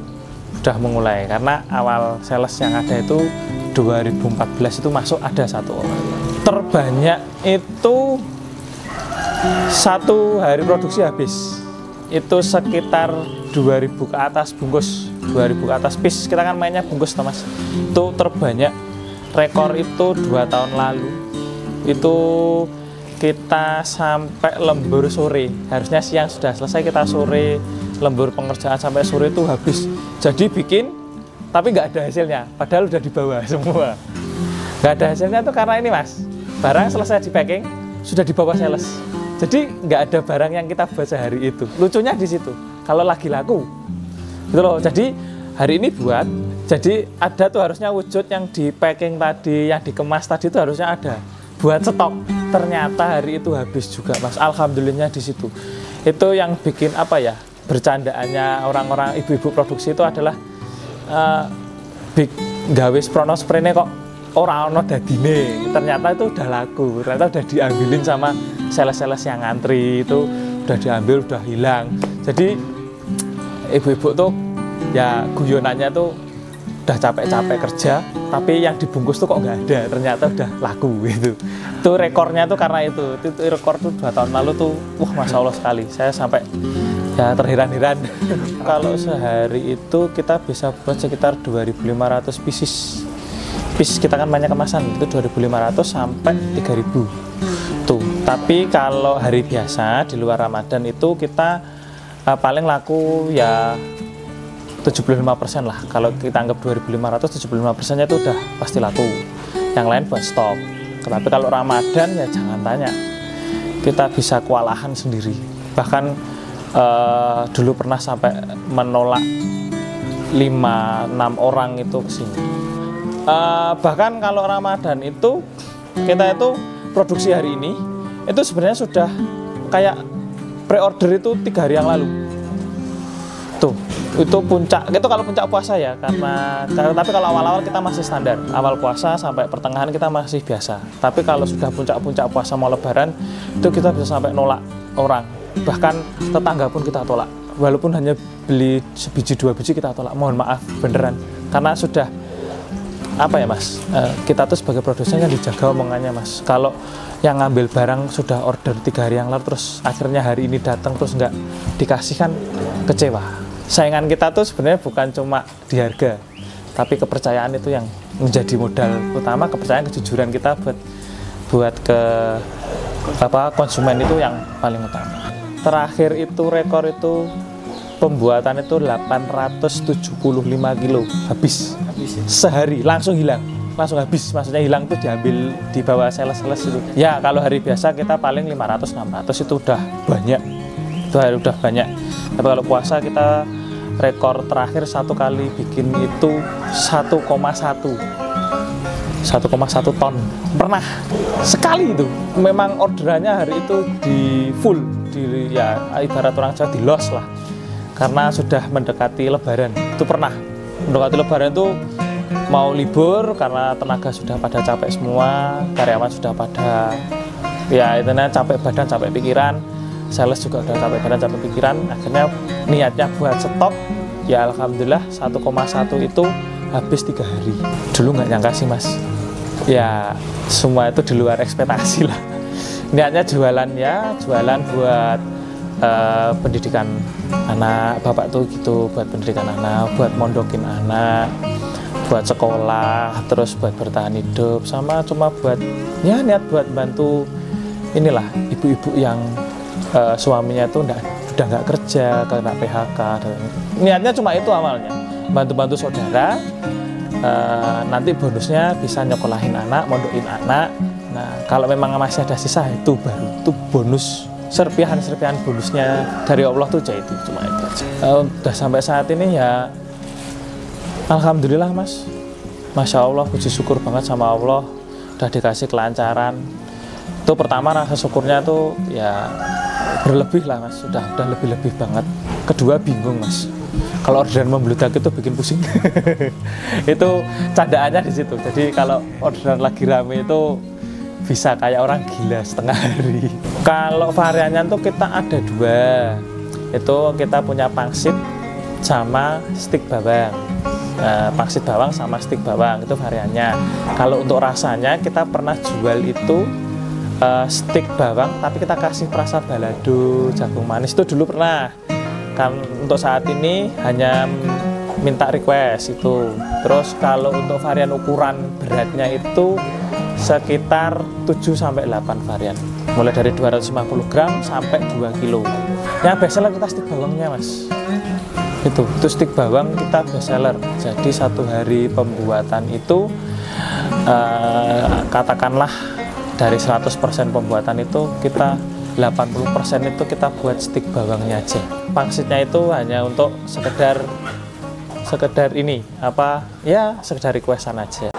udah memulai, karena awal sales yang ada itu 2014 itu masuk ada 1 orang. Terbanyak itu 1 hari produksi habis itu sekitar 2000 ke atas bungkus, 2000 ke atas piece. Kita kan mainnya bungkus Mas. Itu terbanyak. Rekor itu 2 tahun lalu itu kita sampai lembur sore, harusnya siang sudah selesai, kita sore lembur pengerjaan sampai sore itu habis. Jadi bikin tapi nggak ada hasilnya, padahal udah dibawa semua. Nggak ada hasilnya tuh karena ini Mas, barang selesai di packing sudah dibawa sales, jadi nggak ada barang yang kita buat sehari itu. Lucunya di situ, kalau lagi laku gitu loh. Jadi hari ini buat, jadi ada tuh harusnya wujud yang di packing tadi, yang dikemas tadi itu harusnya ada buat stok, ternyata hari itu habis juga Mas. Alhamdulillahnya di situ. Itu yang bikin apa ya, bercandaannya orang-orang ibu-ibu produksi itu adalah gawe sprono sprene kok ora ono dadine, ternyata itu udah laku, ternyata udah diambilin sama sales-sales yang ngantri, itu udah diambil, udah hilang. Jadi ibu-ibu tuh ya guyonannya tuh udah capek-capek kerja, tapi yang dibungkus tuh kok nggak ada, ternyata udah laku gitu. Itu rekornya tuh karena itu rekor tuh 2 tahun lalu tuh, wah Masya Allah sekali, saya sampai ya terheran-heran. Kalau sehari itu kita bisa buat sekitar 2.500 pieces. Piece kita kan banyak kemasan, itu 2.500 sampai 3.000 tuh. Tapi kalau hari biasa di luar Ramadan itu kita paling laku ya 75% lah. Kalau kita anggap 2.500, 75%-nya itu udah pasti laku. Yang lain buat stok. Tapi kalau Ramadan ya jangan tanya, kita bisa kewalahan sendiri. Bahkan dulu pernah sampai menolak 5-6 orang itu kesini. Bahkan kalau Ramadan itu kita itu produksi hari ini itu sebenarnya sudah kayak pre-order itu 3 hari yang lalu tuh. Itu puncak, itu kalau puncak puasa ya, tapi kalau awal-awal kita masih standar, awal puasa sampai pertengahan kita masih biasa. Tapi kalau sudah puncak-puncak puasa mau lebaran itu kita bisa sampai nolak orang, bahkan tetangga pun kita tolak, walaupun hanya beli sebiji 2 biji kita tolak, mohon maaf beneran, karena sudah apa ya Mas, kita tuh sebagai produsen kan dijaga omongannya Mas. Kalau yang ngambil barang sudah order 3 hari yang lalu terus akhirnya hari ini datang terus nggak dikasih, kan kecewa. Saingan kita tuh sebenarnya bukan cuma di harga, tapi kepercayaan itu yang menjadi modal utama. Kepercayaan, kejujuran kita buat ke konsumen itu yang paling utama. Terakhir itu rekor itu pembuatan itu 875 kilo habis sehari, langsung hilang, langsung habis. Maksudnya hilang tuh diambil, dibawa sales-sales itu. Ya kalau hari biasa kita paling 500-600 itu udah banyak, itu hari udah banyak. Tapi kalau puasa kita rekor terakhir 1 kali bikin itu 1,1 ton pernah sekali itu. Memang orderannya hari itu di full, ya ibarat orang Jawa di los lah, karena sudah mendekati lebaran. Itu pernah mendekati lebaran itu mau libur karena tenaga sudah pada capek semua, karyawan sudah pada ya intinya capek badan, capek pikiran, sales juga udah capek badan, capek pikiran. Akhirnya niatnya buat stok, ya alhamdulillah 1,1 itu habis 3 hari. Dulu nggak nyangka sih Mas, ya semua itu di luar ekspektasi lah. Niatnya jualan, ya jualan buat pendidikan anak, bapak tuh gitu, buat pendidikan anak, buat mondokin anak, buat sekolah, terus buat bertahan hidup, sama cuma buat ya niat buat bantu inilah ibu-ibu yang suaminya tuh udah nggak kerja karena PHK. Niatnya cuma itu awalnya, bantu-bantu saudara, nanti bonusnya bisa nyekolahin anak, mondokin anak. Nah kalau memang masih ada sisa itu baru itu bonus serpihan bonusnya dari Allah tuh itu cuma itu aja. Udah sampai saat ini ya alhamdulillah Mas, Masya Allah, puji syukur banget sama Allah udah dikasih kelancaran. Itu pertama rasa syukurnya tuh ya berlebih lah Mas, udah lebih banget. Kedua bingung Mas, kalau orderan membludak itu bikin pusing. Itu candaannya di situ. Jadi kalau orderan lagi rame itu bisa kayak orang gila setengah hari. Kalau variannya tuh kita ada 2. Itu kita punya pangsit sama stik bawang. Pangsit bawang sama stik bawang itu variannya. Kalau untuk rasanya kita pernah jual itu stik bawang tapi kita kasih perasa balado, jagung manis itu dulu pernah. Kan untuk saat ini hanya minta request itu. Terus kalau untuk varian ukuran beratnya itu sekitar 7-8 varian, mulai dari 250 gram sampai 2 kilo. Yang bestseller kita stik bawangnya Mas, itu stik bawang kita bestseller. Jadi 1 hari pembuatan itu katakanlah dari 100% pembuatan itu kita 80% itu kita buat stik bawangnya aja. Pangsitnya itu hanya untuk sekedar ini apa ya, sekedar requestan aja.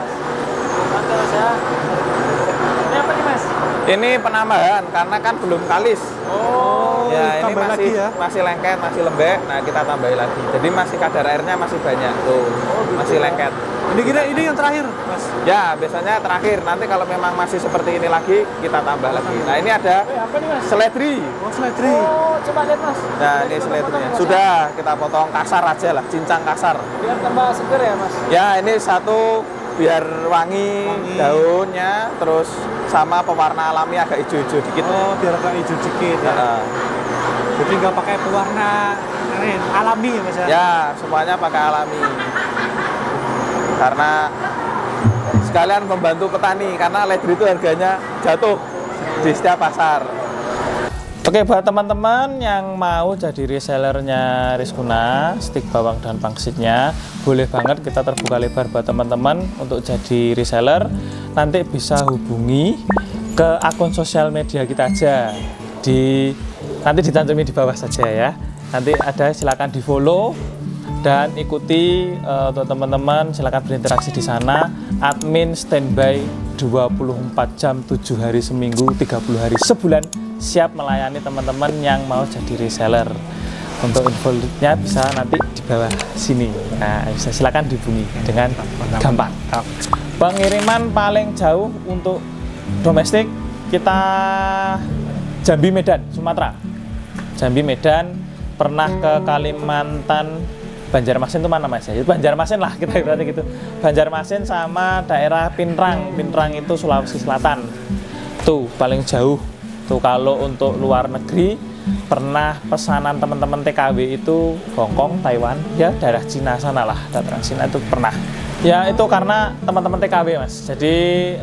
Ini apa nih Mas? Ini penambahan karena kan belum kalis. Oh, Ya ini tambah lagi ya. masih lengket, masih lembek. Nah kita tambahin lagi. Jadi masih kadar airnya masih banyak tuh, masih lengket. Ini yang terakhir Mas. Ya biasanya terakhir. Nanti kalau memang masih seperti ini lagi kita tambah lagi. Nah ini ada Apa nih Mas? seledri. Oh, seledri. Oh, coba lihat Mas. Nah ini seledrinya. Sudah kita potong kasar aja lah, cincang kasar. Biar tambah seger ya Mas. Ya ini satu biar wangi daunnya, terus sama pewarna alami agak hijau-hijau dikit. Oh, biar agak hijau dikit ya. Nah, Jadi nggak pakai pewarna alami ya Mas ya. ya semuanya pakai alami. Karena sekalian membantu petani, karena ledri itu harganya jatuh di setiap pasar. Oke, buat teman-teman yang mau jadi resellernya Rizkuna, stik bawang dan pangsitnya, boleh banget, kita terbuka lebar buat teman-teman untuk jadi reseller. Nanti bisa hubungi ke akun sosial media kita aja, nanti dicantumin di bawah saja ya. Nanti ada, silakan di follow dan ikuti. Untuk teman-teman silakan berinteraksi di sana. Admin standby 24 jam 7 hari seminggu 30 hari sebulan, siap melayani teman-teman yang mau jadi reseller. Untuk infonya bisa nanti di bawah sini. Nah, bisa silakan dihubungi dengan gampang. Pengiriman paling jauh untuk domestik kita Jambi, Medan, Sumatera. Jambi, Medan, pernah ke Kalimantan, Banjarmasin itu mana Mas ya? Itu Banjarmasin lah kita berarti gitu. Banjarmasin sama daerah Pinrang. Pinrang itu Sulawesi Selatan. Tuh paling jauh. Tuh kalau untuk luar negeri pernah pesanan teman-teman TKW itu Hongkong, Taiwan, ya daerah Cina sana lah, daerah Cina itu pernah. Ya itu karena teman-teman TKW Mas. Jadi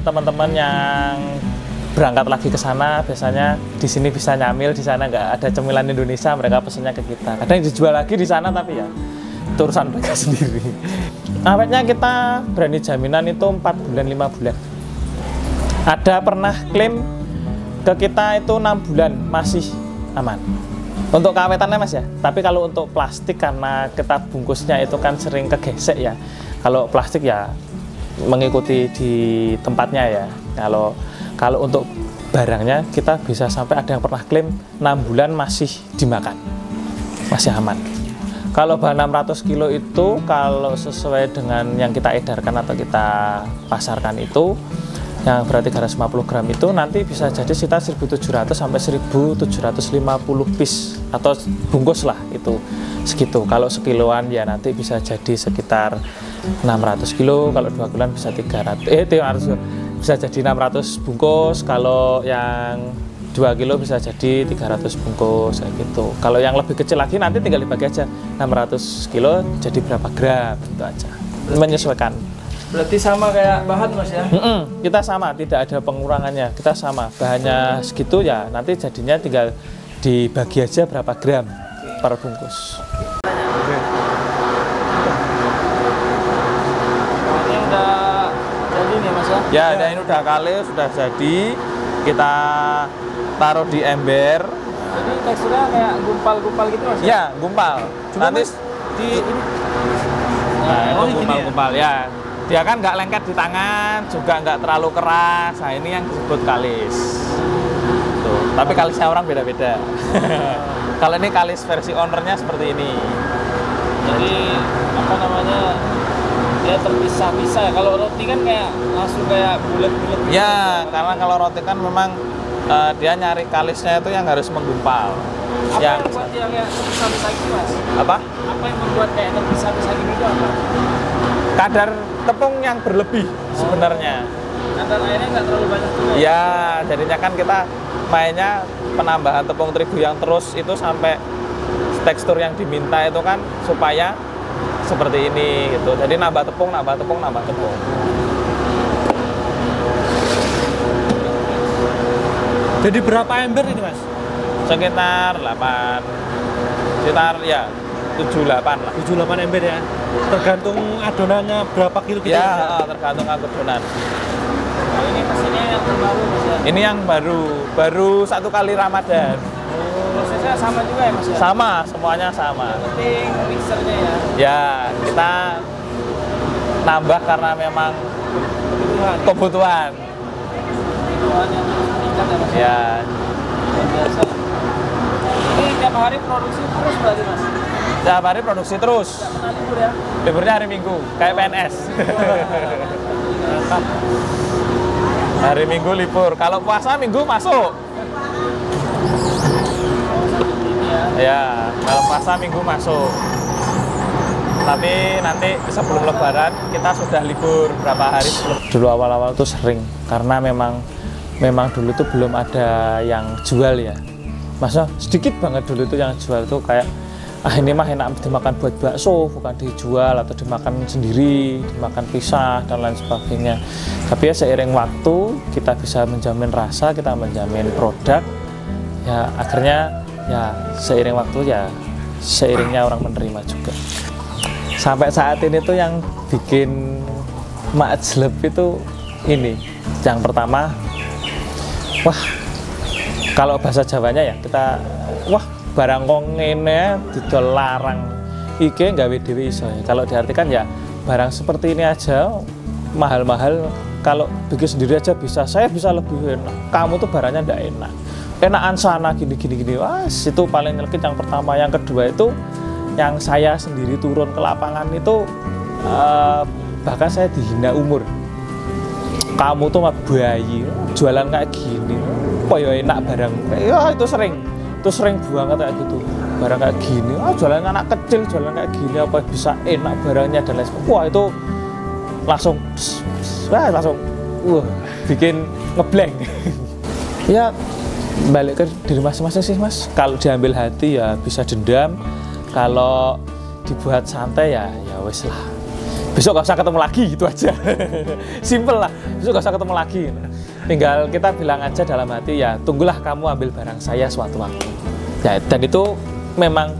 teman-teman yang berangkat lagi ke sana biasanya di sini bisa nyamil, di sana nggak ada cemilan Indonesia, mereka pesennya ke kita. Kadang dijual lagi di sana tapi ya itu urusan mereka sendiri. Awetnya kita berani jaminan itu 4 bulan 5 bulan. Ada pernah klaim ke kita itu 6 bulan masih aman untuk keawetannya Mas ya. Tapi kalau untuk plastik karena kita bungkusnya itu kan sering kegesek ya. Kalau plastik ya mengikuti di tempatnya ya. Kalau untuk barangnya kita bisa sampai ada yang pernah klaim 6 bulan masih dimakan, masih aman. Kalau bahan 600 kilo itu kalau sesuai dengan yang kita edarkan atau kita pasarkan itu, yang berarti 350 gram itu nanti bisa jadi sekitar 1.700 sampai 1.750 piece atau bungkus lah itu segitu. Kalau sekiloan ya nanti bisa jadi sekitar 600 kilo, kalau 2 kiloan bisa 300 bisa jadi 600 bungkus, kalau yang 2 kilo bisa jadi 300 bungkus kayak gitu. Kalau yang lebih kecil lagi nanti tinggal dibagi aja 600 kilo jadi berapa gram gitu aja, menyesuaikan. Berarti sama kayak bahan Mas ya? Kita sama, tidak ada pengurangannya, kita sama bahannya segitu ya nanti jadinya tinggal dibagi aja berapa gram per bungkus. Ini udah jadi nih Mas ya? Ya, ini udah kali, sudah jadi. Kita taruh di ember, Jadi teksturnya kayak gumpal-gumpal gitu mas? Ya, gumpal. Cuma Nanti Mas, di ini nah, itu oh, gini ya? gumpal-gumpal ya. Dia kan nggak lengket di tangan, juga nggak terlalu keras. Nah, ini yang disebut kalis. Tuh, tapi kalisnya orang beda-beda. Kalau ini kalis versi ownernya seperti ini. Jadi apa namanya? Dia terpisah-pisah ya. Kalau roti kan kayak langsung kayak bulat-bulat gitu. Ya, karena kalau roti kan memang dia nyari kalisnya itu yang harus menggumpal. Apa yang yang buat dia kayak terpisah-pisah gitu mas? apa? Apa yang membuat kayak terpisah-pisah gitu itu apa? Kadar tepung yang berlebih sebenarnya. Kadar airnya nggak terlalu banyak juga. Ya, jadinya kan kita mainnya penambahan tepung terigu yang terus itu sampai tekstur yang diminta itu kan supaya seperti ini gitu. Jadi nambah tepung, nambah tepung, nambah tepung. jadi berapa ember ini Mas? Sekitar 8. Sekitar ya 7-8 lah. 7-8 ember ya. Tergantung adonannya berapa kilo gitu. Ya, tergantung adonan. Oh, ini mesinnya yang terbaru mas ya? Ini yang baru 1 kali Ramadan. Prosesnya sama juga ya mas ya? Sama, semuanya sama. Penting mixernya ya. Ya, kita nambah karena memang kebutuhan. Kebutuhan yang terus meningkat ya mas Ya, luar biasa. Ini tiap hari produksi terus berarti mas? tiap hari produksi terus. Nggak pernah libur ya? Liburnya hari Minggu, kayak PNS. Hari Minggu libur. Kalau puasa Minggu masuk. Ini ya. Ya, kalau puasa Minggu masuk. Tapi nanti sebelum Lebaran kita sudah libur berapa hari sebelum. Dulu awal-awal tuh sering karena memang dulu tuh belum ada yang jual ya. Masa sedikit banget dulu tuh yang jual tuh kayak ini mah enak dimakan buat bakso, bukan dijual atau dimakan sendiri, dimakan pisah dan lain sebagainya. Tapi ya seiring waktu kita bisa menjamin rasa, kita menjamin produk. Ya akhirnya ya seiring waktu ya seiringnya orang menerima juga. Sampai saat ini tuh yang bikin majleb itu ini. Yang pertama, wah kalau bahasa Jawanya ya kita wah barang kok ngene didol larang iki gawe dhewe iso ya. Kalau diartikan ya barang seperti ini aja mahal-mahal, kalau bikin sendiri aja bisa, saya bisa lebih enak. Kamu tuh barangnya ndak enak. Enakan sana gini. Wah, itu paling nyelkit yang pertama. Yang kedua itu yang saya sendiri turun ke lapangan itu bahkan saya dihina umur. Kamu tuh mah bayi, jualan kayak gini. Kok ya enak barang. Ya itu sering banget kayak gitu. Barang kayak gini, jualan anak kecil, jualan kayak gini apa bisa enak barangnya dan lain sebagainya. Wah, itu langsung bikin ngeblank. Ya balik ke diri masing-masing sih Mas. Kalau diambil hati ya bisa dendam. Kalau dibuat santai ya wes lah. Besok gak usah ketemu lagi gitu aja. Simple lah. Besok gak usah ketemu lagi. Tinggal kita bilang aja dalam hati ya tunggulah kamu ambil barang saya suatu waktu. Ya, dan itu memang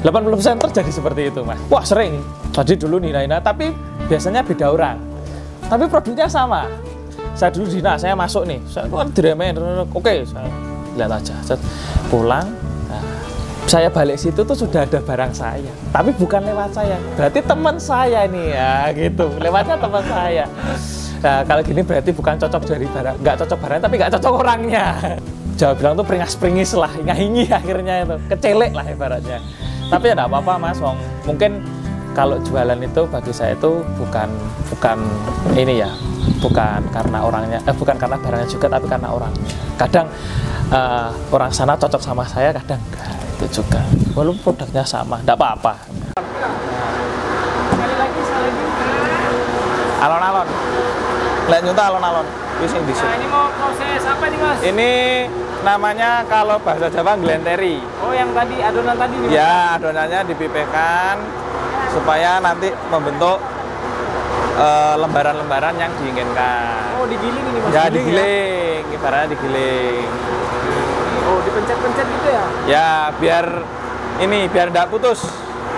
80% terjadi seperti itu Mas. Wah sering. Jadi dulu Nina, tapi biasanya beda orang. Tapi produknya sama. Saya dulu Dina, saya masuk nih. Saya kan diremehin. Oke, saya lihat aja. Saya pulang. Nah, saya balik situ tuh sudah ada barang saya. Tapi bukan lewat saya. Berarti teman saya nih ya gitu. Lewatnya teman saya. Nah, kalau gini berarti bukan cocok dari barang, nggak cocok barang, tapi nggak cocok orangnya. Jawa bilang tuh peringas-peringis lah, ngahingi akhirnya itu, kecelek lah ibaratnya. Tapi ya nggak apa-apa Mas, mungkin kalau jualan itu bagi saya itu bukan ini ya, bukan karena orangnya, bukan karena barangnya juga, tapi karena orangnya. Kadang orang sana cocok sama saya, kadang enggak, itu juga. Walaupun produknya sama, nggak apa-apa. Sekali lagi Alon-alon. Lah nyunta alon-alon. Wis sing dhisik. Nah ini mau proses apa nih Mas? Ini namanya kalau bahasa Jawa glenteri. Oh yang tadi adonan tadi nih Mas? Ya, adonannya dipipihkan supaya nanti membentuk lembaran-lembaran yang diinginkan. Oh digiling ini Mas? Ya digiling, ibaratnya digiling. Oh dipencet-pencet gitu ya? Ya biar tidak putus.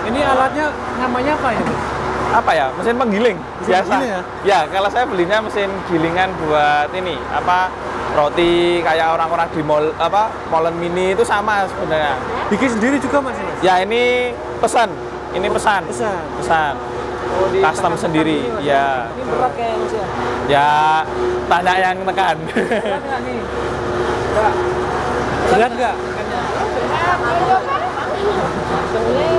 Ini alatnya namanya apa ya? Apa ya, mesin penggiling biasa penggiling ya? Kalau saya belinya mesin gilingan buat ini apa Roti kayak orang-orang di mall apa Molen Mini itu sama sebenarnya. Bikin sendiri juga Mas? Ya ini pesan. Ini pesan. Pesan. Oh, di Custom tekan-tekan sendiri. gini, Mas, Ya. Ini berat kayaknya Mas ya. Ya tanya yang tekan. Berat nggak nih? Enggak. Berat nggak? Tekannya.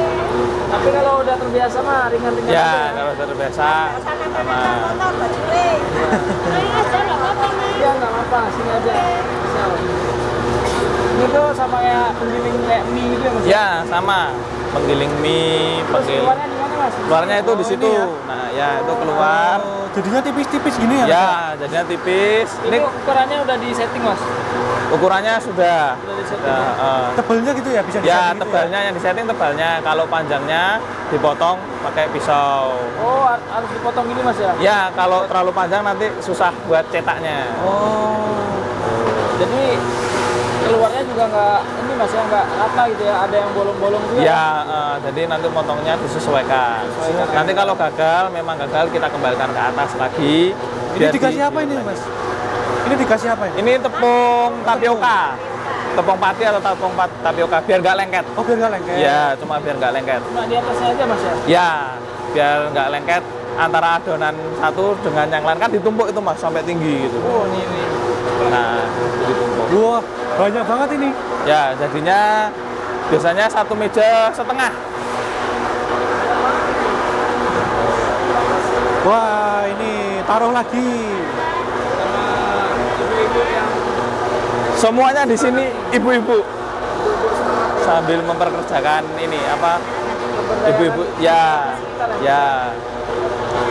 Tapi kalau udah terbiasa mah ringan-ringan Ya, aja kalau sudah terbiasa sama. Iya nggak apa-apa, sini aja. Bisa. Ini tuh sama kayak penggiling kayak mie gitu ya Mas? Ya, sama. Penggiling mie, Terus penggiling. keluarnya di mana Mas? Keluarnya itu di Oh, situ. ini ya? Nah, ya itu keluar. Oh, jadinya tipis-tipis gini ya? Ya, jadinya tipis. Ini Ini ukurannya udah di setting Mas? ukurannya sudah. Udah di setting Sudah, ya? Tebalnya gitu ya? Bisa ya, disetting gitu tebalnya yang disetting tebalnya. Kalau panjangnya dipotong pakai pisau. Oh, harus dipotong gini Mas ya? Ya, kalau terlalu panjang nanti susah buat cetaknya. Oh. Jadi keluarnya juga nggak ini Mas ya, nggak rata gitu ya, ada yang bolong-bolong juga. Ya, jadi nanti potongnya disesuaikan. Nanti kalau gagal, memang gagal kita kembalikan ke atas lagi. Ini biar dikasih apa ini Mas? Ini dikasih apa ini? Ini tepung tapioka. Tepung pati atau tepung tapioka biar nggak lengket. Oh, biar nggak lengket. Ya, cuma biar nggak lengket. Cuma di atasnya aja Mas ya? Ya, biar nggak lengket antara adonan satu dengan yang lain kan ditumpuk itu Mas sampai tinggi gitu. Oh, ini. Nah, ditumpuk. Wah, banyak banget ini. Ya, jadinya biasanya 1 meja setengah. Wah, ini taruh lagi. Ibu-ibu yang Semuanya di sini ibu-ibu sambil memperkerjakan ini apa? Ibu-ibu. Ya, ya.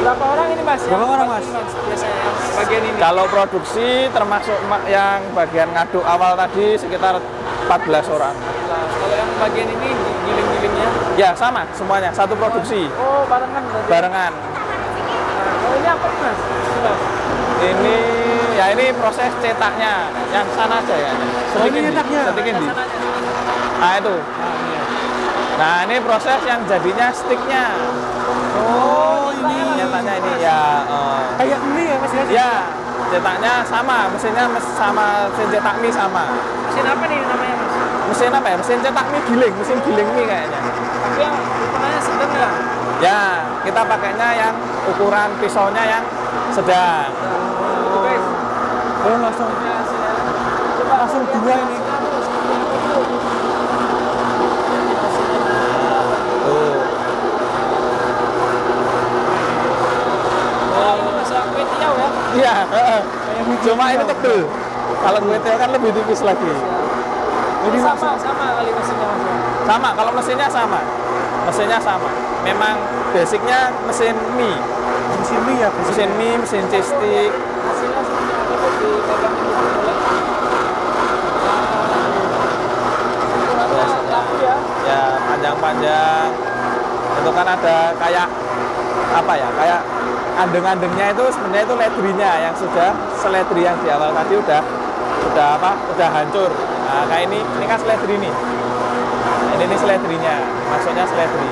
berapa orang ini Mas? Berapa Yang orang, bagian, Mas? Biasanya yang bagian ini. Kalau produksi termasuk yang bagian ngaduk awal tadi sekitar 14 orang. Kalau yang bagian ini giling-gilingnya. Ya, sama semuanya, satu produksi. Oh, barengan berarti. Barengan. Nah, oh, ini apa nih Mas? Coba. Ini ya ini proses cetaknya. Yang sana aja ya. ini cetaknya. Setikin di. Nah, itu. Nah, ini proses yang jadinya sticknya. Oh, ini. Nyatanya ini ya. Kayak ini ya Mas ya? Ya, cetaknya sama, mesinnya sama mesin cetak mie sama. Mesin apa nih namanya Mas? Mesin apa ya? Mesin cetak mie giling, mesin giling mie kayaknya. Tapi yang ukurannya sedang ya? Ya, kita pakainya yang ukuran pisaunya yang sedang. Itu guys. Oh, langsung Ya, sini. Coba langsung dua ini. Tuh. Oh, ini masak kue tiaw ya? Iya, cuma ini tebel. Kalau kue tiaw kan lebih tipis lagi. Ini Sama kali mesinnya Mas. Sama, kalau mesinnya sama. Mesinnya sama. Memang basicnya mesin mie. mesin mie ya? Mesin mie, mesin cheese stick. Hasilnya seperti apa tuh dipegang gitu boleh? Ukurannya laku ya? Ya, panjang-panjang. Itu kan ada kayak apa ya? Kayak andeng-andengnya itu sebenarnya itu ledrinya yang sudah seledri yang di awal tadi udah apa? Udah hancur. Nah, kayak ini kan seledri nih. Ini seledrinya, maksudnya seledri.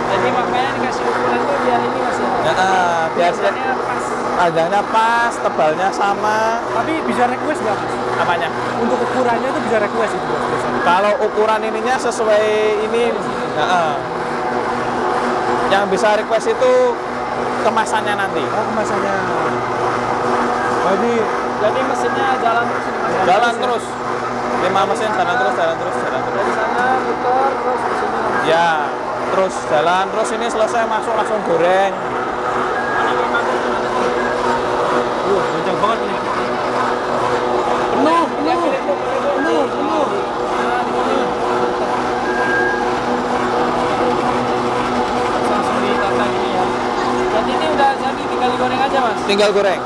Jadi makanya dikasih ukuran tuh biar ini Mas ya? Biar Biasanya pas. panjangnya pas, tebalnya sama. Tapi bisa request nggak Mas? Apanya? Untuk ukurannya itu bisa request itu Mas biasanya. Kalau ukuran ininya sesuai ini, yang bisa request itu kemasannya nanti. Oh, kemasannya. Jadi mesinnya jalan terus ini Mas? Jalan terus. 5 mesin jalan terus, jalan terus, jalan terus. Dari sana putar terus di sini langsung. Ya, terus jalan terus ini selesai masuk langsung goreng. Kencang banget ini. Penuh. Langsung ditata gini ya. Jadi ini udah jadi tinggal digoreng aja Mas? Tinggal goreng.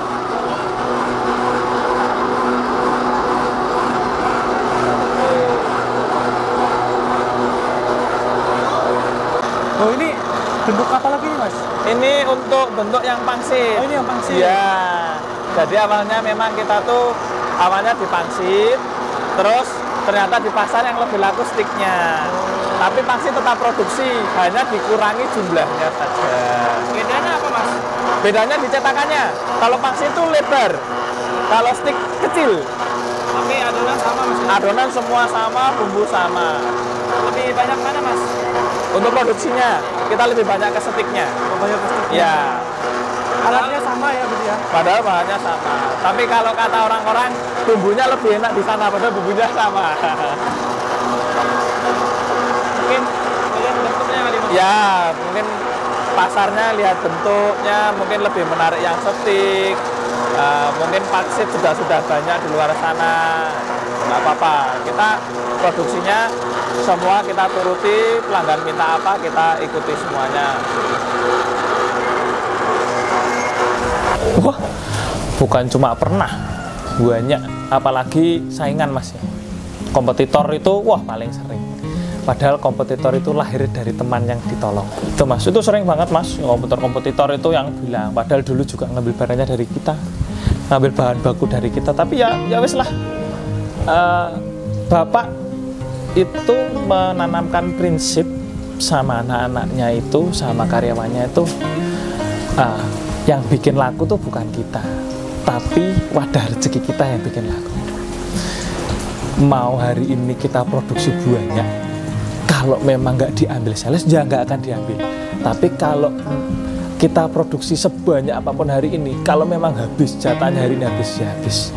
Oh, ini bentuk apa lagi nih Mas? Ini untuk bentuk yang pangsit. Oh, ini yang pangsit. Iya. Jadi awalnya memang kita tuh awalnya dipangsit, terus ternyata di pasar yang lebih laku sticknya. Tapi pangsit tetap produksi, hanya dikurangi jumlahnya saja. Bedanya apa Mas? Bedanya di cetakannya. Kalau pangsit itu lebar, kalau stick kecil. Tapi adonan sama mas. Adonan semua sama, bumbu sama. Lebih banyak mana mas? Untuk produksinya kita lebih banyak ke stiknya. Banyak pasti. Ya, Alatnya sama ya Bu ya. padahal bahannya sama. Tapi kalau kata orang-orang bumbunya lebih enak di sana, padahal bumbunya sama. Mungkin melihat bentuknya kali mas. Ya, mungkin pasarnya lihat bentuknya, mungkin lebih menarik yang stik. Mungkin pangsit sudah banyak di luar sana. Nggak apa-apa. Kita produksinya semua kita turuti, pelanggan minta apa kita ikuti semuanya. Wah, bukan cuma pernah, banyak. Apalagi saingan mas ya. Kompetitor itu wah paling sering. Padahal kompetitor itu lahir dari teman yang ditolong. Itu mas, itu sering banget mas. Kompetitor itu yang bilang, padahal dulu juga ngambil barangnya dari kita, ngambil bahan baku dari kita. Tapi ya wes lah. Bapak itu menanamkan prinsip sama anak-anaknya itu, sama karyawannya itu, yang bikin laku tuh bukan kita, tapi wadah rezeki kita yang bikin laku. Mau hari ini kita produksi banyak, kalau memang nggak diambil sales, ya nggak akan diambil. Tapi kalau kita produksi sebanyak apapun hari ini, kalau memang habis, jatahnya hari ini habis, ya habis.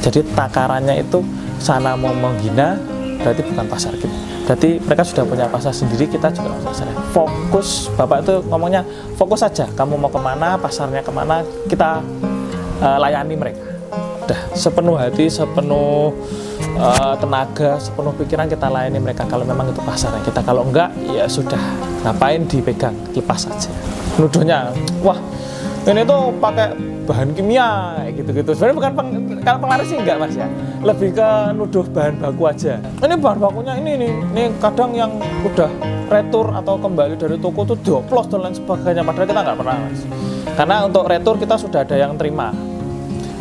Jadi takarannya itu sana mau menghina, berarti bukan pasar kita. Berarti mereka sudah punya pasar sendiri, kita juga pasarnya. Fokus, Bapak itu ngomongnya fokus saja. Kamu mau kemana, pasarnya kemana, kita layani mereka. Udah sepenuh hati, sepenuh tenaga, sepenuh pikiran kita layani mereka. Kalau memang itu pasarnya kita, kalau enggak ya sudah, ngapain dipegang, lepas saja. Nuduhnya, wah ini tuh pakai bahan kimia gitu-gitu. Sebenarnya bukan kalau penglaris sih enggak mas ya, lebih ke nuduh bahan baku aja. Ini bahan bakunya ini kadang yang udah retur atau kembali dari toko tuh dioplos dan lain sebagainya, padahal kita nggak pernah mas. Karena untuk retur kita sudah ada yang terima,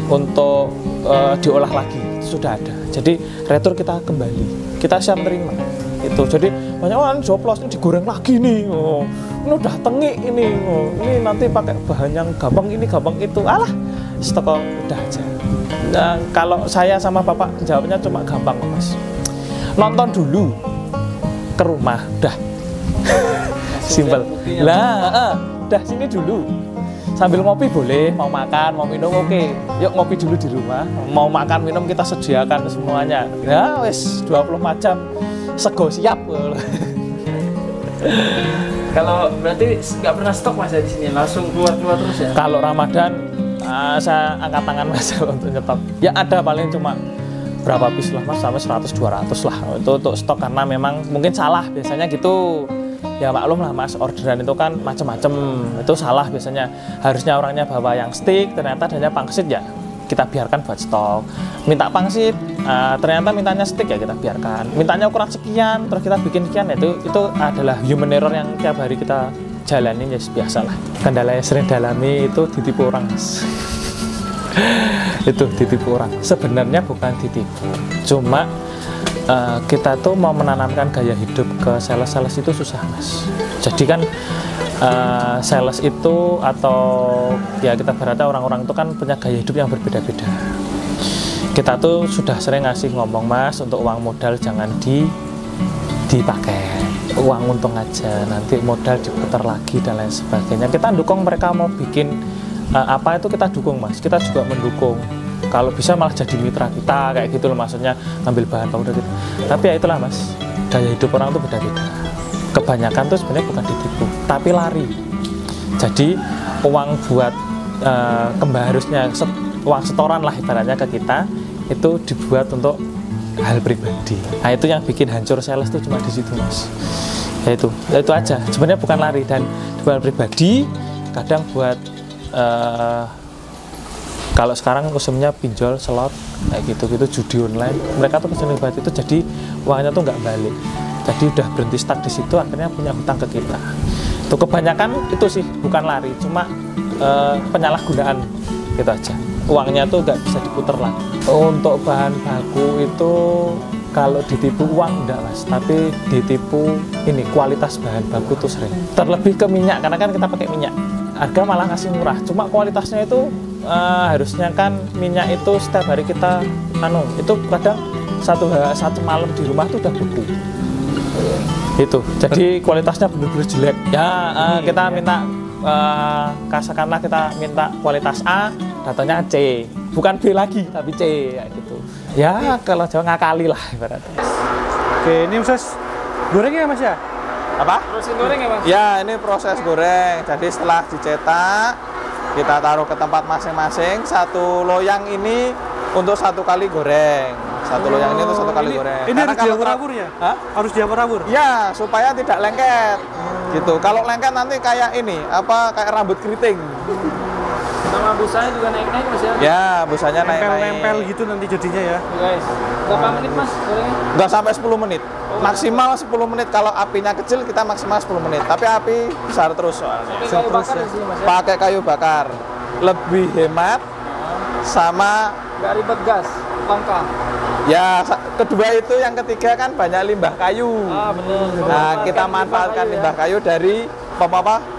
untuk diolah lagi sudah ada. Jadi retur kita kembali, kita siap terima itu. Jadi banyak orang dioplos, ini digoreng lagi nih. Ini udah tengik ini, ini nanti pakai bahan yang gampang ini gampang itu, alah stok udah aja. Nah, kalau saya sama bapak jawabnya cuma gampang mas, nonton dulu ke rumah, udah simpel lah, udah sini dulu sambil ngopi boleh, mau makan mau minum oke, yuk ngopi dulu di rumah, mau makan minum kita sediakan semuanya, ya wes 24 jam sego siap. Kalau berarti nggak pernah stok mas ya di sini, langsung keluar terus ya? Kalau Ramadan saya angkat tangan mas untuk nyetok. Ya ada paling cuma berapa piece lah mas, sampai 100-200 lah itu untuk stok, karena memang mungkin salah biasanya gitu. Ya maklum lah mas, orderan itu kan macem-macem, itu salah biasanya. Harusnya orangnya bawa yang stick, ternyata adanya pangsit, ya kita biarkan buat stok. Minta pangsit, ternyata mintanya stick, ya kita biarkan. Mintanya ukuran sekian, terus kita bikin sekian, itu adalah human error yang tiap hari kita jalanin, ya biasa lah. Kendala yang sering dalami itu ditipu orang mas. Itu ditipu orang, sebenarnya bukan ditipu, cuma kita tuh mau menanamkan gaya hidup ke sales itu susah mas. Jadi kan sales itu, atau ya kita berarti orang-orang itu kan punya gaya hidup yang berbeda-beda. Kita tuh sudah sering ngasih ngomong mas, untuk uang modal jangan dipakai, uang untung aja, nanti modal diputar lagi dan lain sebagainya. Kita dukung mereka mau bikin apa itu kita dukung mas, kita juga mendukung. Kalau bisa malah jadi mitra kita kayak gitu loh, maksudnya ngambil bahan baku dari kita. Tapi ya itulah mas, gaya hidup orang tuh beda-beda. Kebanyakan tuh sebenarnya bukan ditipu, tapi lari. Jadi uang buat harusnya uang setoran lah ibaratnya ke kita, itu dibuat untuk hal pribadi. Nah itu yang bikin hancur sales tuh cuma di situ mas. Ya itu aja. Sebenarnya bukan lari, dan hal pribadi kadang buat kalau sekarang musimnya pinjol, slot, kayak gitu-gitu, judi online, mereka tuh kesini banget itu, jadi uangnya tuh nggak balik. Jadi udah berhenti stuck di situ, akhirnya punya hutang ke kita. Tuh kebanyakan itu sih bukan lari, cuma penyalahgunaan gitu aja. Uangnya tuh nggak bisa diputer lagi. Untuk bahan baku itu kalau ditipu uang enggak mas, tapi ditipu ini kualitas bahan baku tuh sering. Terlebih ke minyak, karena kan kita pakai minyak. Harga malah ngasih murah, cuma kualitasnya itu harusnya kan minyak itu setiap hari kita itu kadang satu malam di rumah tuh udah beku. Itu. Jadi kualitasnya benar-benar jelek. Ya, kita minta katakanlah kita minta kualitas A, datanya C. Bukan B lagi, tapi C ya gitu. Ya, kalau Jawa ngakali lah ibaratnya. Oke, ini proses gorengnya Mas ya? Apa? Proses goreng ya, Bang? Ya, ini proses goreng. Jadi setelah dicetak, kita taruh ke tempat masing-masing. Satu loyang ini untuk 1 kali goreng. Satu loyang ini untuk 1 kali goreng. Ini Karena harus kalau diawur-awur ya? Harus diawur-awur? Ya, supaya tidak lengket. Gitu. Kalau lengket nanti kayak ini, kayak rambut keriting. Sama busanya juga naik-naik Mas ya? Ya, busanya naik-naik. Nempel gitu nanti jadinya ya. Guys, berapa menit Mas gorengnya? Nggak sampai 10 menit. Maksimal 10 menit. Kalau apinya kecil kita maksimal 10 menit. Tapi api besar terus soalnya. Pakai kayu bakar di sini Mas ya? Pakai kayu bakar. Lebih hemat sama Nggak ribet gas, langka. ya kedua itu. Yang ketiga kan banyak limbah kayu. Bener. Nah, kita manfaatkan limbah kayu dari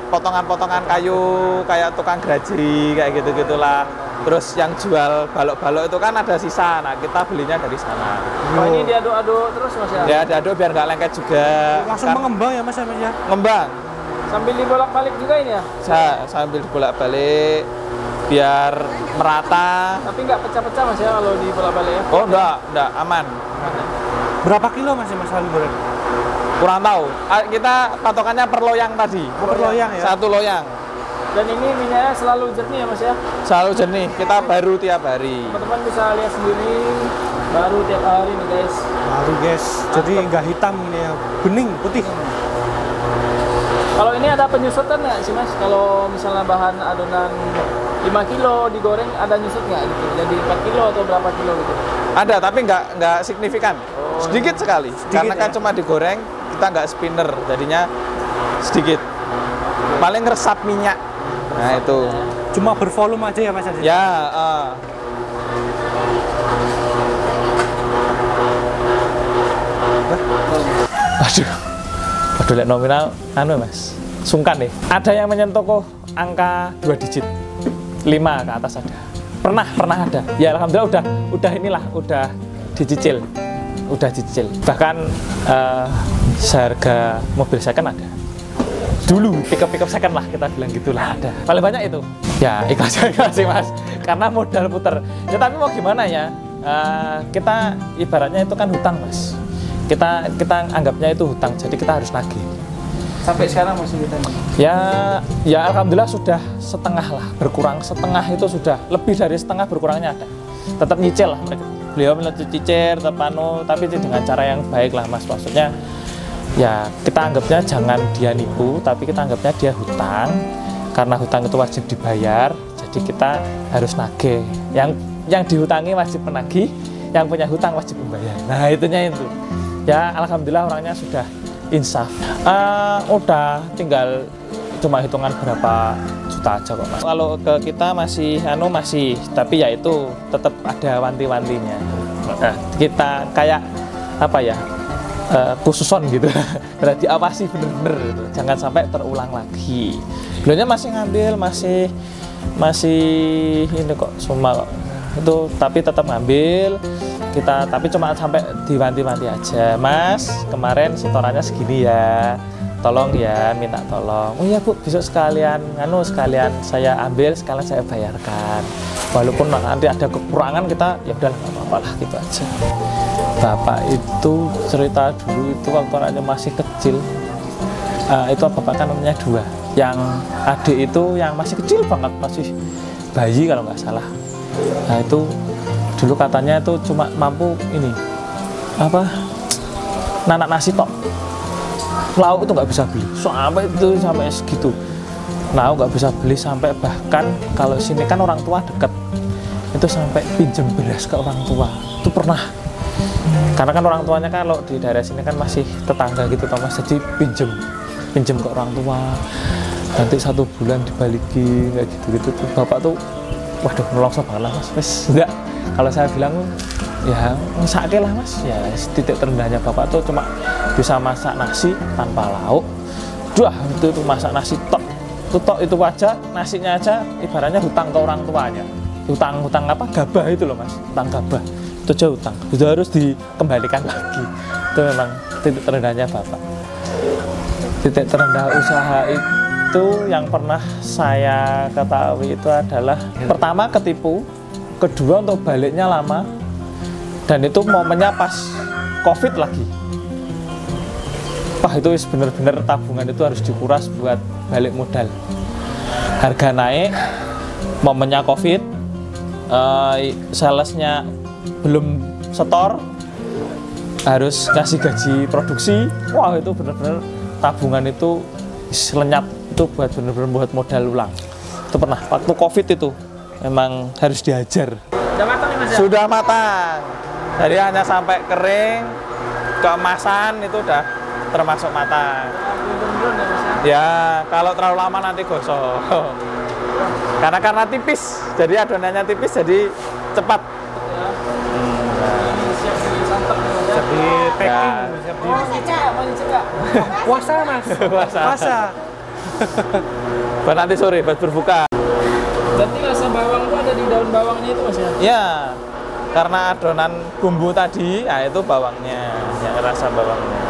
potongan-potongan kayu kayak tukang graji kayak gitu-gitulah. Terus yang jual balok-balok itu kan ada sisa. Nah, kita belinya dari sana. Ini diaduk-aduk terus Mas ya? Ya, diaduk biar nggak lengket juga. Langsung mengembang ya Mas ya? Ngembang. Sambil dibolak-balik juga ini ya? Sambil dibolak-balik biar merata. Tapi nggak pecah-pecah Mas ya kalau dibolak-balik ya? Oh, enggak, aman. Berapa kilo Mas sekali goreng? Kurang tahu. Kita patokannya per loyang tadi. Per loyang ya? 1 loyang. Dan ini minyaknya selalu jernih ya Mas ya? Selalu jernih. Kita baru tiap hari. Teman-teman bisa lihat sendiri, baru tiap hari nih guys. Baru guys. Jadi nggak hitam ini ya, bening, putih. Kalau ini ada penyusutan nggak sih Mas? Kalau misalnya bahan adonan 5 kilo digoreng, ada nyusut nggak gitu? Jadi 4 kilo atau berapa kilo gitu? Ada, tapi nggak signifikan. Sedikit sekali. Karena kan cuma digoreng, kita nggak spinner. Jadinya sedikit. Paling ngeresap minyak. Nah, itu. Cuma bervolume aja ya Mas? Ya, Waduh, lihat nominal, Mas, sungkan deh. Ada yang menyentuh kok angka 2 digit, 5 ke atas ada. Pernah ada. Ya alhamdulillah udah dicicil, Bahkan seharga mobil second ada. Dulu pick up second lah kita bilang gitulah ada. Paling banyak itu. Ya ikhlas sih Mas, karena modal puter. Ya tapi mau gimana ya? Kita ibaratnya itu kan hutang Mas. Kita anggapnya itu hutang, jadi kita harus nagih. Sampai sekarang masih ditanya? Ya alhamdulillah sudah setengah lah, berkurang setengah itu sudah, lebih dari setengah berkurangnya ada. Tetap nyicil lah mereka. Beliau cicil, tapi dengan cara yang baik lah Mas. Maksudnya ya kita anggapnya jangan dia nipu, tapi kita anggapnya dia hutang. Karena hutang itu wajib dibayar, jadi kita harus nagih. Yang dihutangi wajib menagih, yang punya hutang wajib membayar. Nah itunya itu. Ya alhamdulillah orangnya sudah insaf. Udah tinggal cuma hitungan berapa juta aja kok Mas. Kalau ke kita masih tapi ya itu tetap ada wanti-wantinya. Nah, kita kayak apa ya? Khususon gitu. Berarti awasi bener-bener gitu. Jangan sampai terulang lagi. Beliaunya masih ngambil, masih ini kok semua kok. Itu tapi tetap ngambil. Tapi cuma sampai diwanti-wanti aja, Mas, kemarin setorannya segini ya, tolong ya, minta tolong. Oh iya Bu, besok sekalian saya ambil, sekalian saya bayarkan. Walaupun nanti ada kekurangan kita, ya udah nggak apa-apa lah gitu aja. Bapak itu cerita dulu itu waktu anaknya masih kecil, itu bapak kan namanya 2. Yang adik itu yang masih kecil banget, masih bayi kalau nggak salah. Nah itu dulu katanya itu cuma mampu ini nanak nasi tok, lauk itu nggak bisa beli sampai segitu. Lauk nggak bisa beli, sampai bahkan kalau sini kan orang tua deket, itu sampai pinjem beras ke orang tua itu pernah. Karena kan orang tuanya kalau di daerah sini kan masih tetangga gitu Mas, jadi pinjem ke orang tua, nanti 1 bulan dibalikin kayak gitu tuh. Bapak tuh waduh nolongso banget lah Mas. Wes enggak, kalau saya bilang ya ngesake lah Mas. Ya titik terendahnya Bapak tuh cuma bisa masak nasi tanpa lauk. Itu masak nasi tok tutok itu aja, nasinya aja ibaratnya hutang ke orang tuanya. Hutang apa? Gabah itu loh Mas, hutang gabah. Itu aja hutang. Itu harus dikembalikan lagi. Itu memang titik terendahnya Bapak. Titik terendah usaha itu yang pernah saya ketahui itu adalah pertama ketipu, kedua untuk baliknya lama, dan itu momennya pas COVID lagi. Wah itu bener-bener tabungan itu harus dikuras buat balik modal. Harga naik, momennya COVID, salesnya belum setor, harus kasih gaji produksi. Wah itu bener-bener tabungan itu lenyap, itu buat bener-bener buat modal ulang. Itu pernah waktu COVID itu memang harus dihajar. Udah matang nih Mas ya? Sudah matang. Jadi hanya sampai kering, keemasan itu udah termasuk matang. Belum ya Mas ya? Ya, kalau terlalu lama nanti gosong. Karena tipis, jadi adonannya tipis, jadi cepat. Siap disantap nih Mas ya? Siap di packing, Ya. siap di Mau dicegah. puasa Mas. Puasa. Buat nanti sore, buat berbuka. Berarti rasa bawang itu ada di daun bawangnya itu Mas ya? Ya, karena adonan bumbu tadi, ya itu bawangnya, ya rasa bawangnya.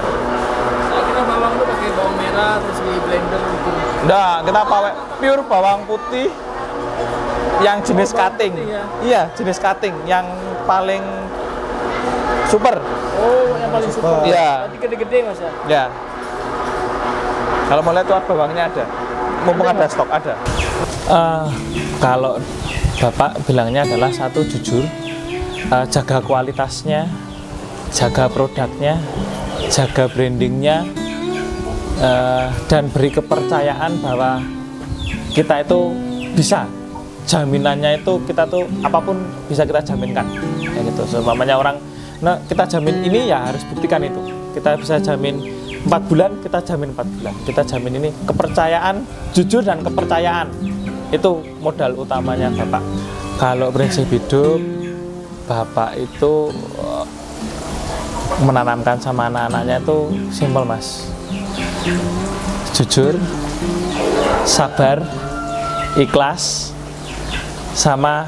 Saya kira bawang itu pakai bawang merah terus di blender gitu. Enggak, kita pakai pure bawang putih yang jenis bawang cutting. putih ya? Iya, jenis cutting yang paling super. Oh, yang paling super. Iya. Berarti gede-gede Mas ya? Ya. Kalau mau lihat tuh bawangnya ada. Mumpung ada stok ada. Kalau Bapak bilangnya adalah satu jujur, jaga kualitasnya, jaga produknya, jaga brandingnya, dan beri kepercayaan bahwa kita itu bisa. Jaminannya itu kita tuh apapun bisa kita jaminkan. Kayak gitu. Seumpamanya orang, nah kita jamin ini ya harus buktikan itu. Kita bisa jamin 4 bulan, kita jamin 4 bulan. Kita jamin ini kepercayaan, jujur dan kepercayaan. Itu modal utamanya Bapak. Kalau prinsip hidup Bapak itu menanamkan sama anak-anaknya itu simpel Mas. Jujur, sabar, ikhlas, sama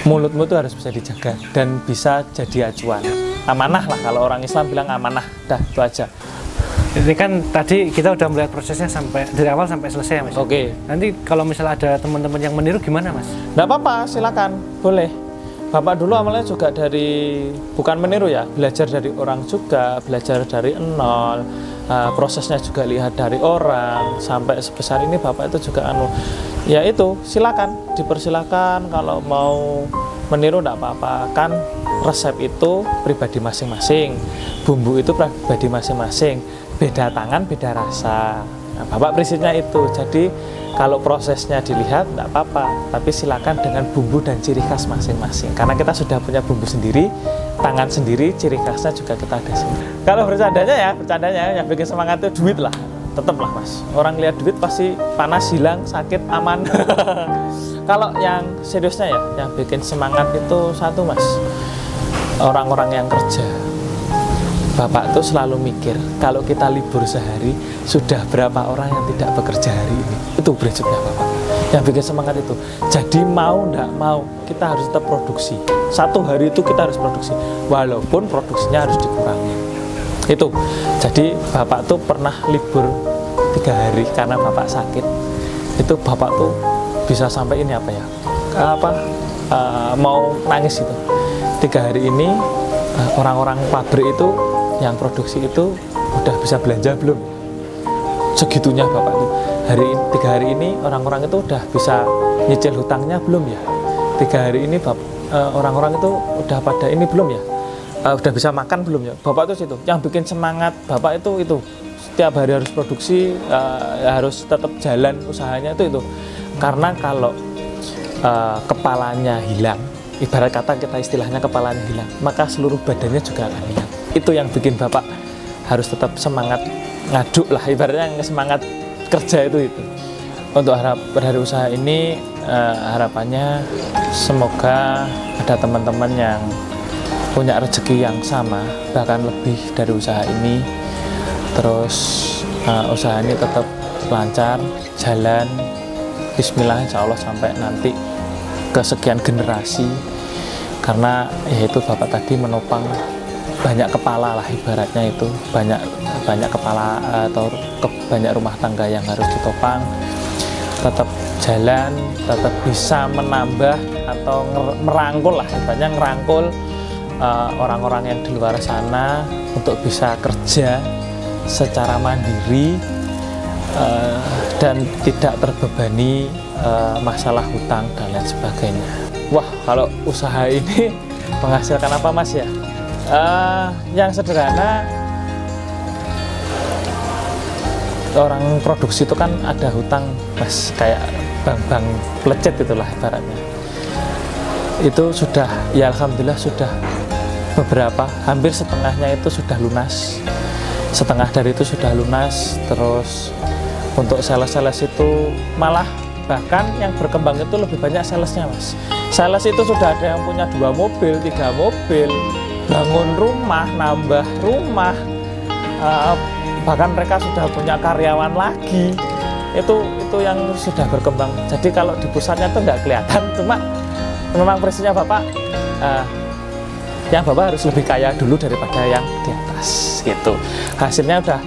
mulutmu itu harus bisa dijaga dan bisa jadi acuan. Amanah lah, kalau orang Islam bilang amanah, dah itu aja. Ini kan tadi kita udah melihat prosesnya sampai dari awal sampai selesai ya Mas. Oke. Nanti kalau misalnya ada teman-teman yang meniru gimana Mas? Nggak apa-apa, silakan, boleh. Bapak dulu awalnya juga dari, bukan meniru ya, belajar dari orang juga, belajar dari nol, prosesnya juga lihat dari orang, sampai sebesar ini Bapak itu juga ya itu, silakan, dipersilakan kalau mau meniru nggak apa-apa, kan resep itu pribadi masing-masing, bumbu itu pribadi masing-masing, beda tangan, beda rasa. Nah, Bapak prinsipnya itu, jadi kalau prosesnya dilihat nggak apa-apa, tapi silakan dengan bumbu dan ciri khas masing-masing. Karena kita sudah punya bumbu sendiri, tangan sendiri, ciri khasnya juga kita ada sendiri. Kalau bercandanya yang bikin semangat itu duit lah, tetap lah Mas. Orang lihat duit pasti panas, hilang, sakit, aman. Kalau yang seriusnya ya, yang bikin semangat itu satu Mas, orang-orang yang kerja. Bapak tuh selalu mikir, kalau kita libur sehari, sudah berapa orang yang tidak bekerja hari ini. Itu prinsipnya Bapak. Yang bikin semangat itu. Jadi mau ndak mau, kita harus tetap produksi. Satu hari itu kita harus produksi, walaupun produksinya harus dikurangi. Itu. Jadi Bapak tuh pernah libur 3 hari karena Bapak sakit. Itu Bapak tuh bisa sampai ini apa ya? Mau nangis gitu. 3 hari ini orang-orang pabrik itu yang produksi itu udah bisa belanja belum? Segitunya Bapak itu. 3 hari ini orang-orang itu udah bisa nyicil hutangnya belum ya? 3 hari ini orang-orang itu udah pada ini belum ya? Udah bisa makan belum ya? Bapak itu situ. Yang bikin semangat Bapak itu. Setiap hari harus produksi, harus tetap jalan usahanya itu. Karena kalau kepalanya hilang, ibarat kata kita istilahnya kepalanya hilang, maka seluruh badannya juga akan hilang. Itu yang bikin Bapak harus tetap semangat ngaduk lah, ibaratnya semangat kerja itu. Untuk dari usaha ini harapannya semoga ada teman-teman yang punya rezeki yang sama, bahkan lebih dari usaha ini. Terus usaha ini tetap lancar, jalan, bismillah insya Allah sampai nanti kesekian generasi. Karena yaitu Bapak tadi menopang banyak kepala lah ibaratnya, itu banyak kepala atau banyak rumah tangga yang harus ditopang, tetap jalan, tetap bisa menambah atau merangkul lah ibaratnya, ngerangkul orang-orang yang di luar sana untuk bisa kerja secara mandiri dan tidak terbebani masalah hutang dan lain sebagainya. Wah, kalau usaha ini menghasilkan apa Mas ya? Yang sederhana, orang produksi itu kan ada hutang Mas, kayak bank-bank pelecet itulah ibaratnya. Itu sudah, ya alhamdulillah sudah beberapa, hampir setengahnya itu sudah lunas. Setengah dari itu sudah lunas. Terus untuk sales-sales itu malah bahkan yang berkembang itu lebih banyak salesnya Mas. Sales itu sudah ada yang punya 2 mobil, 3 mobil, bangun rumah, nambah rumah, bahkan mereka sudah punya karyawan lagi. Itu yang sudah berkembang. Jadi kalau di pusatnya itu nggak kelihatan, cuma memang prinsipnya Bapak, yang Bapak harus lebih kaya dulu daripada yang di atas gitu. Hasilnya udah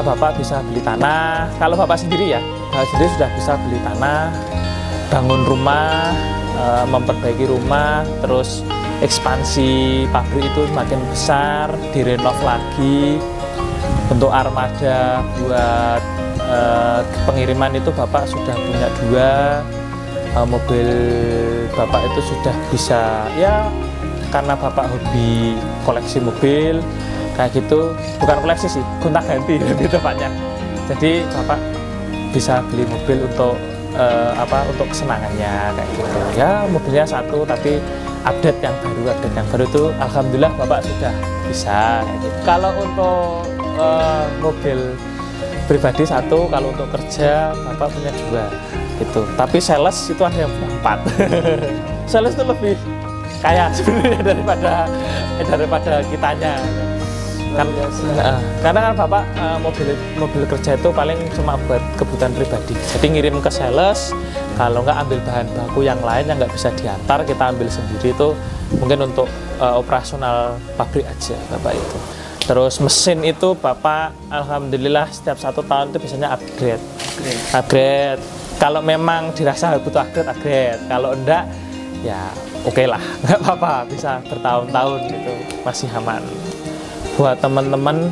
Bapak bisa beli tanah. Kalau Bapak sendiri ya, Bapak sendiri sudah bisa beli tanah, bangun rumah, memperbaiki rumah, terus ekspansi pabrik itu makin besar, direnov lagi. Untuk armada buat pengiriman itu Bapak sudah punya 2, mobil Bapak itu sudah bisa, ya karena Bapak hobi koleksi mobil kayak gitu, bukan koleksi sih, gonta-ganti lebih tepatnya. Jadi Bapak bisa beli mobil untuk untuk kesenangannya kayak gitu. Ya mobilnya 1 tapi update yang baru itu alhamdulillah Bapak sudah bisa kayak gitu. Kalau untuk mobil pribadi 1, kalau untuk kerja Bapak punya 2 gitu. Tapi sales itu ada yang 4. Sales itu lebih kaya sebenarnya daripada kitanya kan. Karena kan Bapak mobil kerja itu paling cuma buat kebutuhan pribadi, jadi ngirim ke sales. Kalau nggak ambil bahan baku yang lain yang nggak bisa diantar, kita ambil sendiri, itu mungkin untuk operasional pabrik aja Bapak itu. Terus mesin itu Bapak alhamdulillah setiap 1 tahun itu biasanya upgrade. Kalau memang dirasa butuh upgrade. Kalau enggak ya oke lah, nggak apa-apa, bisa bertahun-tahun gitu, masih aman. Buat teman-teman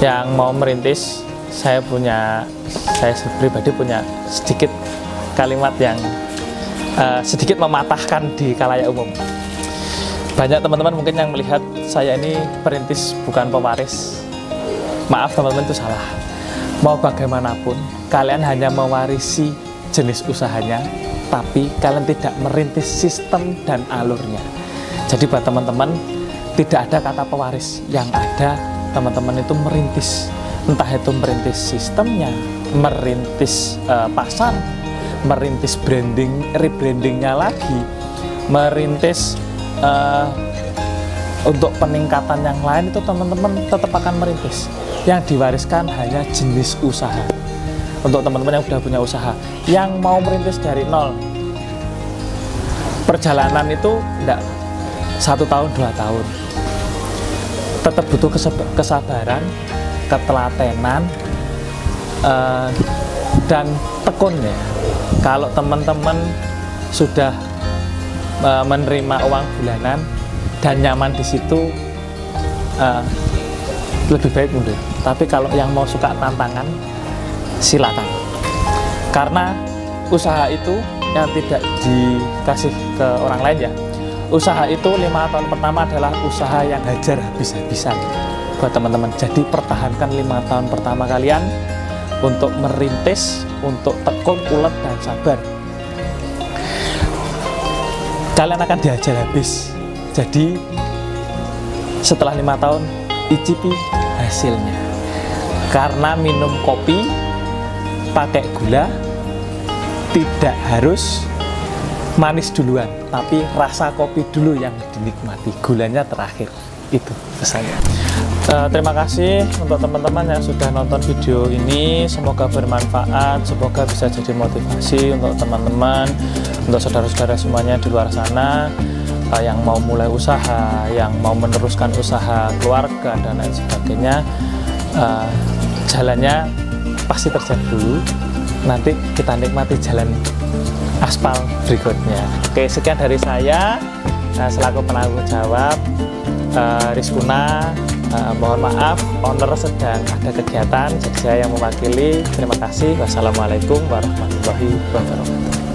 yang mau merintis, saya pribadi punya sedikit kalimat yang sedikit mematahkan di khalayak umum. Banyak teman-teman mungkin yang melihat saya ini perintis bukan pewaris. Maaf teman-teman, itu salah. Mau bagaimanapun, kalian hanya mewarisi jenis usahanya, tapi kalian tidak merintis sistem dan alurnya. Jadi buat teman-teman, tidak ada kata pewaris, yang ada teman-teman itu merintis. Entah itu merintis sistemnya, merintis pasar, merintis rebrandingnya lagi, merintis untuk peningkatan yang lain, itu teman-teman tetap akan merintis. Yang diwariskan hanya jenis usaha. Untuk teman-teman yang sudah punya usaha, yang mau merintis dari nol, perjalanan itu enggak 1 tahun 2 tahun, tetap butuh kesabaran, ketelatenan, dan tekun ya. Kalau teman-teman sudah menerima uang bulanan dan nyaman di situ, lebih baik mundur. Tapi kalau yang mau suka tantangan, silakan. Karena usaha itu yang tidak dikasih ke orang lain ya, usaha itu 5 tahun pertama adalah usaha yang hajar habis-habisan buat teman-teman. Jadi pertahankan 5 tahun pertama kalian untuk merintis, untuk tekun, ulet, dan sabar. Kalian akan dihajar habis. Jadi setelah 5 tahun, icipi hasilnya. Karena minum kopi pakai gula tidak harus manis duluan, tapi rasa kopi dulu yang dinikmati, gulanya terakhir. Itu pesannya. Terima kasih untuk teman-teman yang sudah nonton video ini. Semoga bermanfaat, semoga bisa jadi motivasi untuk teman-teman, untuk saudara-saudara semuanya di luar sana yang mau mulai usaha, yang mau meneruskan usaha keluarga dan lain sebagainya. Jalannya pasti terjal dulu, nanti kita nikmati jalan aspal berikutnya. Oke, sekian dari saya selaku penanggung jawab Rizkuna. Mohon maaf, owner sedang ada kegiatan, jadi saya yang mewakili. Terima kasih. Wassalamualaikum warahmatullahi wabarakatuh.